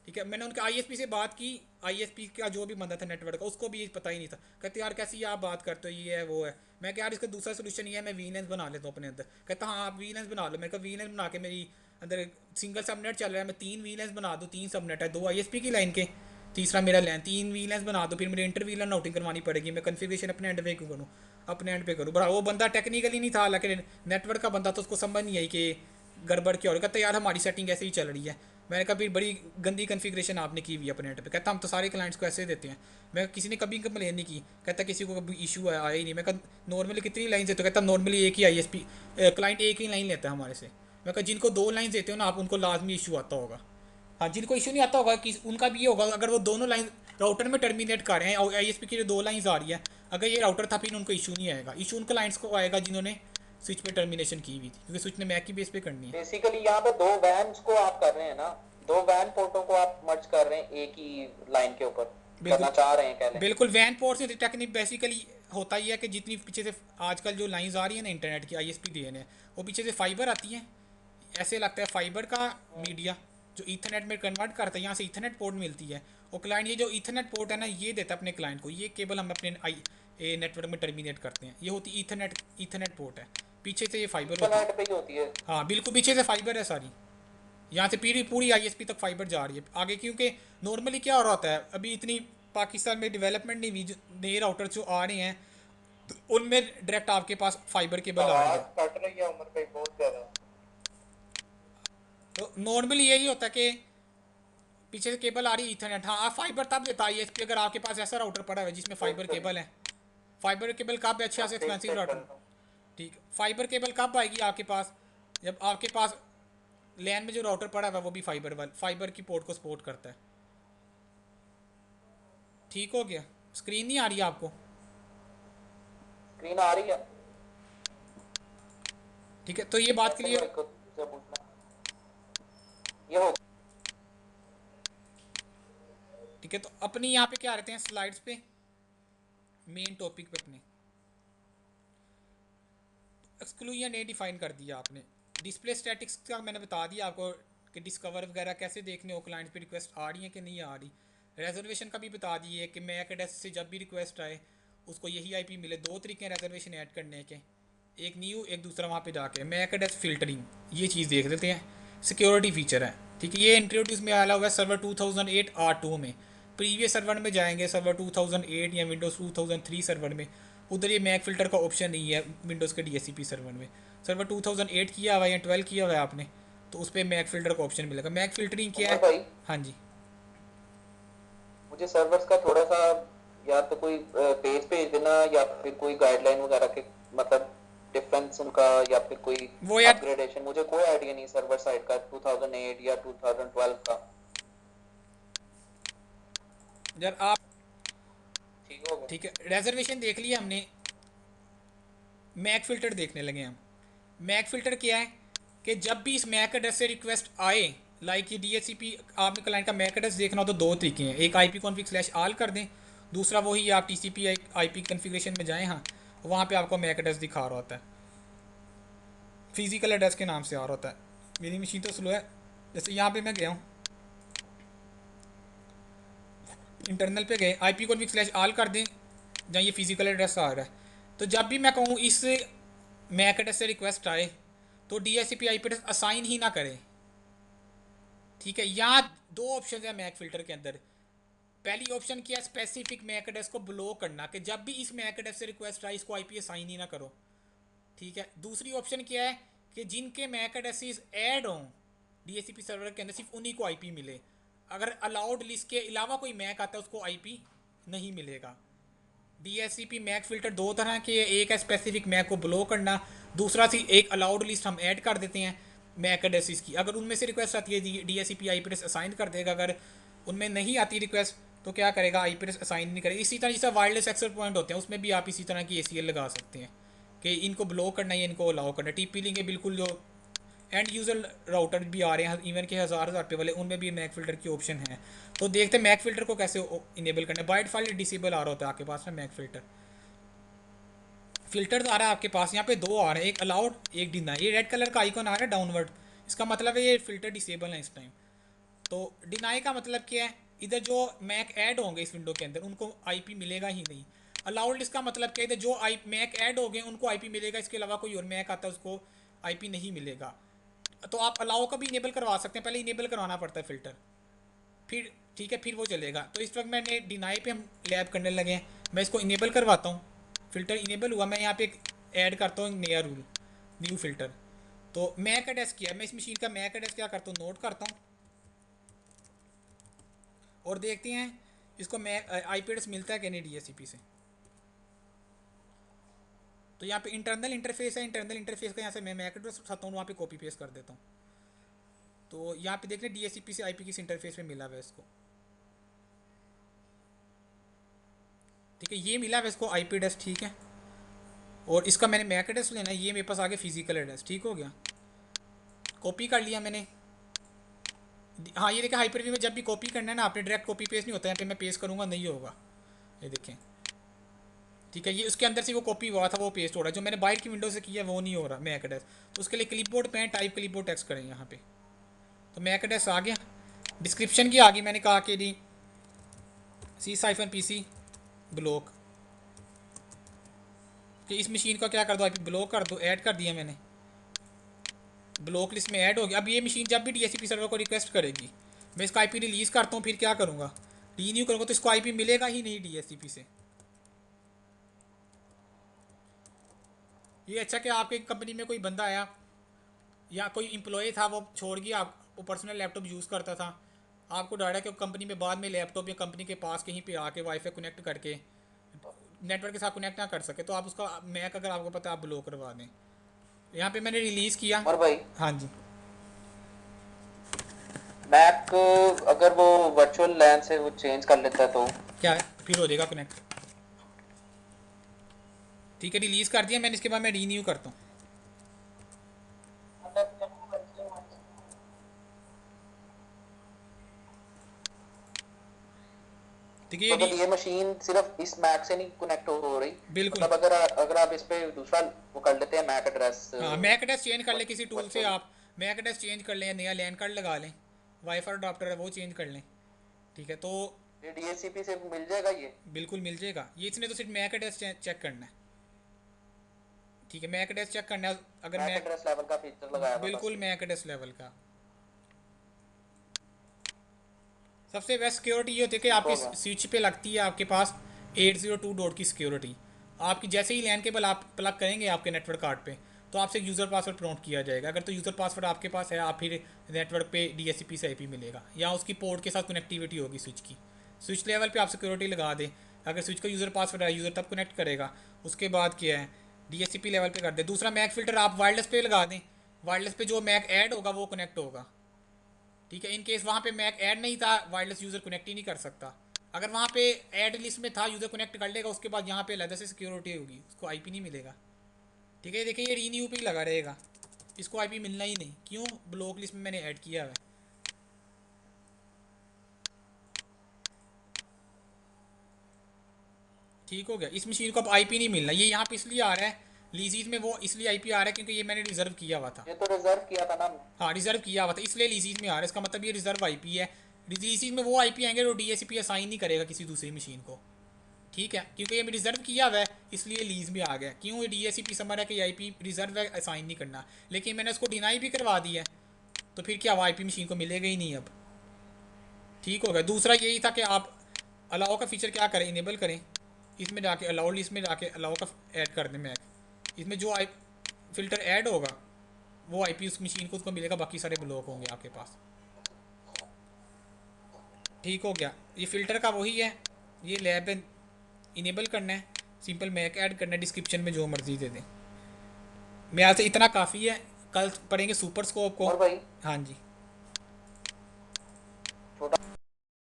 ठीक है, मैंने उनके ISP से बात की, ISP का जो भी बंदा था नेटवर्क का, उसको भी ये पता ही नहीं था। कहते यार कैसी आप बात करते हो, ये है वो है। मैं क्या यार इसका दूसरा सोल्यूशन ये है, मैं VLANs बना लेता हूँ अपने अंदर। कहता हाँ आप VLANs बना लो। मेरे को VLAN बना के मेरी अंदर सिंगल सबनेट चल रहा है, मैं 3 VLANs बना दूँ, 3 सबनेट है, 2 ISP की लाइन के, तीसरा मेरा लैन, 3 वीलेंस बना दो, फिर मुझे इंटर वीलन राउटिंग करवानी पड़ेगी, मैं कन्फिग्रेशन अपने एंड पे क्यों करूँ, अपने एंड पे करूँ। बड़ा वो बंदा टेक्निकली नहीं था हालांकि नेटवर्क का बंदा, तो उसको समझ नहीं आई कि गड़बड़ क्या हो रही। कहता यार हमारी सेटिंग ऐसे ही चल रही है। मैंने कहा फिर बड़ी गंदी कन्फिग्रेशन आपने की हुई है अपने एंड पे। कहता हम तो सारे क्लाइंट्स को ऐसे देते हैं। मैं किसी ने कभी कंप्लेन नहीं की। कहता किसी को कभी इशू आया ही नहीं। मैं कहा नॉर्मली कितनी लाइन देते हो? कहता नॉर्मली एक ही ISP क्लाइंट एक ही लाइन लेता है हमारे से। मैं कहा जिनको 2 लाइन देते हो ना आप, उनको लाजमी इशू आता होगा। हाँ, जिनको इशू नहीं आता होगा कि उनका भी ये होगा, अगर वो दोनों लाइन राउटर में टर्मिनेट कर रहे हैं और ISP की जो 2 लाइंस आ रही है, अगर ये राउटर था फिर उनको इशू नहीं आएगा। इशू उन क्लाइंट्स को आएगा जिन्होंने स्विच पे टर्मिनेशन की हुई थी, क्योंकि स्विच ने मैक की बेस पे करनी है। बेसिकली यहाँ पे दो वैन्स को आप कर रहे हैं ना, दो वैन पोर्टों को आप मर्ज कर रहे हैं एक ही लाइन के ऊपर, बिल्कुल करना चाह रहे हैं कह लें। बिल्कुल। वैन पोर्ट से टेक्निक बेसिकली होता ही है कि जितनी पीछे से आजकल जो लाइंस आ रही है ना इंटरनेट की ISP दे रहे हैं, वो पीछे से फाइबर आती है। ऐसे लगता है फाइबर का मीडिया जो ईथरनेट में कन्वर्ट करता है, यहाँ से ईथरनेट पोर्ट मिलती है। और क्लाइंट ये जो ईथरनेट पोर्ट है ना, ये देता है अपने क्लाइंट को। ये केबल हम अपने नेटवर्क में टर्मिनेट करते हैं। ये होती ईथरनेट पोर्ट है। पीछे से ये फाइबर होती है। ईथरनेट पे ही होती है। हाँ बिल्कुल, पीछे से फाइबर है सारी। यहाँ से पूरी पूरी ISP तक फाइबर जा रही है आगे, क्योंकि नॉर्मली क्या हो रहा होता है, अभी इतनी पाकिस्तान में डेवलपमेंट नहीं हुई। नए राउटर जो आ रहे हैं तो उनमें डायरेक्ट आपके पास फाइबर केबल आ रही आवाज है। कट रही है उमर भाई बहुत ज्यादा। तो नॉर्मली यही होता है कि पीछे से केबल आ रही है ईथरनेट। हाँ, आप फाइबर तब देता है ISP अगर आपके पास ऐसा राउटर पड़ा है जिसमें फाइबर केबल है। फाइबर केबल कब अच्छा से तेज एक्सपेंसिव चेक कर राउटर। रहा हूँ। ठीक, फाइबर केबल कब आएगी आपके पास? जब आपके पास लैन में जो राउटर पड़ा है वो भी फाइबर की पोर्ट को सपोर्ट करता है। ठीक हो गया? स्क्रीन नहीं आ रही है आपको? स्क्रीन आ रही है। ठीक है, तो ये बात ऐसे क्लियर। मेरे को तुझसे पूछना ये हो। ठीक है, तो अपनी यहाँ पे क्या रहते हैं स्लाइड्स पे, मेन टॉपिक पे अपने एक्सक्लूजन ए डिफाइन कर दिया आपने। डिस्प्ले स्टैटिक्स का मैंने बता दिया आपको कि डिस्कवर वगैरह कैसे देखने हो, क्लाइंट पे रिक्वेस्ट आ रही है कि नहीं आ रही। रेजर्वेशन का भी बता दिए कि मैक एड्रेस से जब भी रिक्वेस्ट आए उसको यही IP मिले। 2 तरीके हैं रेजर्वेशन ऐड करने के, एक न्यू, एक दूसरा वहाँ पे जाके मैक एड्रेस फिल्टरिंग। ये चीज़ देख लेते हैं, सिक्योरिटी फीचर है। ठीक है, ये इंट्रोड्यूस में आया हुआ है सर्वर 2008 R2 में। प्रीवियस सर्वर में जाएंगे सर्वर 2008 या विंडोज़ 2003 सर्वर में, उधर ये मैक फ़िल्टर का ऑप्शन नहीं है विंडोज़ के DHCP सर्वर में। सर्वर 2008 किया हुआ है या 12 किया हुआ है आपने, तो उस पर मैक फ़िल्टर का ऑप्शन मिलेगा। मैक फ़िल्टरिंग क्या उमर है? भाई हाँ जी। मुझे सर्वर्स का थोड़ा सा या तो कोई पेज भेज देना या फिर कोई गाइडलाइन वगैरह के मतलब डिफरेंस उनका या फिर कोई वो यार अपग्रेडेशन। मुझे कोई आइडिया नहीं सर्वर साइड का 2008 या 2012 का। यार आप, ठीक हो गया। ठीक है, रेजर्वेशन देख लिया हमने। मैक फ़िल्टर देखने लगे हम। मैक फ़िल्टर क्या है कि जब भी इस मैक एड्रेस से रिक्वेस्ट आए, लाइक ये DHCP आपने क्लाइंट का मैक एड्रेस देखना हो तो 2 तरीके हैं। एक IP config/all कर दें, दूसरा वही आप TCP IP कन्फिग्रेशन में जाएं। हाँ, वहाँ पे आपको मैक एड्रेस दिखा रहा होता है, फिजिकल एड्रेस के नाम से आ रहा होता है। मेरी मशीन तो स्लो है। जैसे यहाँ पे मैं गया हूँ, इंटरनल पे गए, IP config/all कर दें, जहाँ ये फिजिकल एड्रेस आ रहा है। तो जब भी मैं कहूँ इस मैक एड्रेस से रिक्वेस्ट आए तो DHCP IP एड्रेस असाइन ही ना करें। ठीक है, यहाँ 2 ऑप्शन है मैक फ़िल्टर के अंदर। पहली ऑप्शन क्या है, स्पेसिफिक मैक एड्रेस को ब्लॉक करना, कि जब भी इस मैक एड्रेस से रिक्वेस्ट आए इसको IP असाइन ही ना करो। ठीक है, दूसरी ऑप्शन क्या है कि जिनके मैक एड्रेसेस ऐड हों DHCP सर्वर के अंदर सिर्फ उन्हीं को IP मिले। अगर अलाउड लिस्ट के अलावा कोई मैक आता है उसको IP नहीं मिलेगा। DHCP मैक फ़िल्टर 2 तरह के, एक है स्पेसिफिक मैक को ब्लॉक करना, दूसरा सी एक अलाउड लिस्ट हम ऐड कर देते हैं मैक एड्रेसेस की। अगर उनमें से रिक्वेस्ट आती है DHCP IP एड्रेस असाइन कर देगा। अगर उनमें नहीं आती रिक्वेस्ट तो क्या करेगा, IP एड्रेस असाइन नहीं करेगा। इसी तरह जैसे वायरलेस एक्सेस पॉइंट होते हैं उसमें भी आप इसी तरह की ACL लगा सकते हैं कि इनको ब्लॉक करना है, इनको अलाउ करना है। TP लिंक के बिल्कुल जो एंड यूज़र राउटर भी आ रहे हैं इवन के हज़ार रुपये वाले, उनमें भी मैक फ़िल्टर की ऑप्शन है। तो देखते हैं मैक फ़िल्टर को कैसे इनेबल करना है। बाय डिफ़ॉल्ट डिसेबल आ रहा होता है आपके पास ना मैक फ़िल्टर। फ़िल्टर आ रहा है आपके पास, यहाँ पे 2 आ रहे हैं, एक अलाउड एक डिनाई। ये रेड कलर का आइकन आ रहा है डाउनवर्ड, इसका मतलब है ये फ़िल्टर डिसेबल है इस टाइम। तो डिनाई का मतलब क्या है, इधर जो मैक ऐड होंगे इस विंडो के अंदर उनको IP मिलेगा ही नहीं। अलाउड इसका मतलब क्या है, इधर जो मैक ऐड हो गए उनको IP मिलेगा, इसके अलावा कोई और मैक आता है उसको IP नहीं मिलेगा। तो आप अलाउ का भी इनेबल करवा सकते हैं, पहले इनेबल करवाना पड़ता है फ़िल्टर, फिर ठीक है, फिर वो चलेगा। तो इस वक्त मैंने डिनाई पे हम लैब करने लगे हैं, मैं इसको इनेबल करवाता हूँ। फ़िल्टर इनेबल हुआ, मैं यहाँ पे ऐड करता हूँ नया रूल, न्यू फ़िल्टर। तो मैक एड्रेस किया, मैं इस मशीन का मैक एड्रेस क्या करता हूँ, नोट करता हूँ और देखते हैं इसको मैक IP एड्रेस मिलता है कि नहीं DHCP से। तो यहाँ पे इंटरनल इंटरफेस है, इंटरनल इंटरफेस का यहाँ से मैं मैक एड्रेस उठाता हूँ, वहाँ पे कॉपी पेस्ट कर देता हूँ। तो यहाँ पे देख लें DHCP से IP किस इंटरफेस में मिला हुआ है इसको। ठीक है, ये मिला हुआ है इसको IP एड्रेस, ठीक है। और इसका मैंने मैक एड्रेस लेना है, ये मेरे पास आ गया फिजिकल एड्रेस, ठीक हो गया। कॉपी कर लिया मैंने। हाँ ये देखें, हाइपर-वी में जब भी कॉपी करना है ना आपने, डायरेक्ट कॉपी पेस्ट नहीं होता है, यहाँ पे मैं पेस्ट करूँगा नहीं होगा, ये देखें। ठीक है, ये उसके अंदर से वो कॉपी हुआ था वो पेस्ट हो रहा है, जो मैंने बाहर की विंडो से किया वो नहीं हो रहा मैक एड्रेस। तो उसके लिए क्लिपबोर्ड पे टाइप क्लिपबोर्ड टेक्स्ट करें यहाँ पे। तो मैक एड्रेस आ गया, डिस्क्रिप्शन की आ गई, मैंने कहा कि जी C-PC ब्लॉक, कि इस मशीन का क्या कर दो, IP ब्लॉक कर दो, ऐड कर दिया मैंने, ब्लॉक लिस्ट में ऐड हो गया। अब ये मशीन जब भी DHCP सर्वर को रिक्वेस्ट करेगी, मैं इसका IP रिलीज़ करता हूँ, फिर क्या करूँगा, रीन्यू करूँगा, तो इसको IP मिलेगा ही नहीं DHCP से। ये अच्छा कि आपके कंपनी में कोई बंदा आया या कोई एम्प्लॉय था, वो छोड़ गया, वो पर्सनल लैपटॉप यूज़ करता था, आपको डर है कि कंपनी में बाद में लैपटॉप या कंपनी के पास कहीं पे आके वाईफाई कनेक्ट करके नेटवर्क के साथ कनेक्ट ना कर सके, तो आप उसका मैक अगर आपको पता है आप ब्लॉक करवा दें। यहाँ पे मैंने रिलीज़ किया। और भाई हाँ जी, मैक अगर वो वर्चुअल लैन से वो चेंज कर लेता है तो क्या है, फिर हो जाएगा कनेक्ट। ठीक है, रिलीज़ कर दिया मैंने, इसके बाद मैं रीन्यू करता हूँ। ठीक है, ये मतलब ये मशीन सिर्फ इस मैक से नहीं कनेक्ट हो रही, बिल्कुल। मतलब अगर आप इस पे दूसरा वो कर लेते हैं मैक एड्रेस, हाँ, मैक एड्रेस चेंज कर लें किसी टूल से, आप मैक एड्रेस चेंज कर लें या नया लैन कार्ड लगा लें, वाईफाई अडाप्टर है वो चेंज कर लें। ठीक है, तो DHCP से मिल जाएगा ये। बिल्कुल मिल जाएगा। ये इसने तो सिर्फ मैक एड्रेस चेक करना है। ठीक है, मैक एड्रेस चेक करना है, अगर मैक मैक, एड्रेस लेवल का फीचर लगाया हुआ बस। बिल्कुल मैक एड्रेस लेवल का। सबसे बेस्ट सिक्योरिटी ये होती है कि ठीक आपकी होगा। स्विच पे लगती है आपके पास 802 डॉट की सिक्योरिटी। आपकी जैसे ही लैन केबल आप प्लग करेंगे आपके नेटवर्क कार्ड पे, तो आपसे यूज़र पासवर्ड प्रॉम्प्ट किया जाएगा। अगर तो यूज़र पासवर्ड आपके पास है, आप फिर नेटवर्क पे DHCP से IP मिलेगा, या उसकी पोर्ट के साथ कनेक्टिविटी होगी स्विच की। स्विच लेवल पे आप सिक्योरिटी लगा दें, अगर स्विच का यूज़र पासवर्ड है, यूज़र तब कनेक्ट करेगा। उसके बाद क्या है, DHCP लेवल पे कर दे। दूसरा, मैक फ़िल्टर आप वायरलेस पे लगा दें, वायरलेस पे जो मैक ऐड होगा वो कनेक्ट होगा। ठीक है, इन केस वहाँ पे मैक ऐड नहीं था, वायरलेस यूज़र कनेक्ट ही नहीं कर सकता। अगर वहाँ पे ऐड लिस्ट में था, यूज़र कनेक्ट कर लेगा, उसके बाद यहाँ पे अलग से सिक्योरिटी होगी, उसको IP नहीं मिलेगा। ठीक है, देखिए ये रीन्यू पे ही लगा रहेगा, इसको IP मिलना ही नहीं। क्यों, ब्लॉक लिस्ट में मैंने ऐड किया है। ठीक हो गया, इस मशीन को अब IP नहीं मिलना। ये यहाँ पे इसलिए आ रहा है लीजीज में, वो इसलिए IP आ रहा है क्योंकि ये मैंने रिजर्व किया हुआ था। ये तो रिजर्व किया था ना। हाँ, रिजर्व किया हुआ था, इसलिए लीजीज में आ रहा है। इसका मतलब ये रिजर्व IP है। लीजीज में वो IP आएंगे जो DHCP असाइन नहीं करेगा किसी दूसरी मशीन को। ठीक है, क्योंकि ये रिजर्व किया हुआ है इसलिए लीज में आ गया। क्यों, ये DHCP समझ है कि IP रिजर्व है, असाइन नहीं करना। लेकिन मैंने उसको डिनाई भी करवा दिया है, तो फिर क्या, वो IP मशीन को मिलेगा ही नहीं अब। ठीक हो गया। दूसरा यही था कि आप अलाउ का फीचर क्या करें, इनेबल करें, इसमें जाके अलाउ लिस्ट में जाके अलाउ का ऐड कर दें मैक। इसमें जो फ़िल्टर ऐड होगा वो IP उस मशीन को उसको मिलेगा, बाकी सारे ब्लॉक होंगे आपके पास। ठीक हो गया, ये फ़िल्टर का वही है। ये लैब पे इनेबल करना है, सिंपल मैक ऐड करना है, डिस्क्रिप्शन में जो मर्ज़ी दे दें। मेरे से इतना काफ़ी है, कल पढ़ेंगे सुपर स्कोप को। और भाई हाँ जी।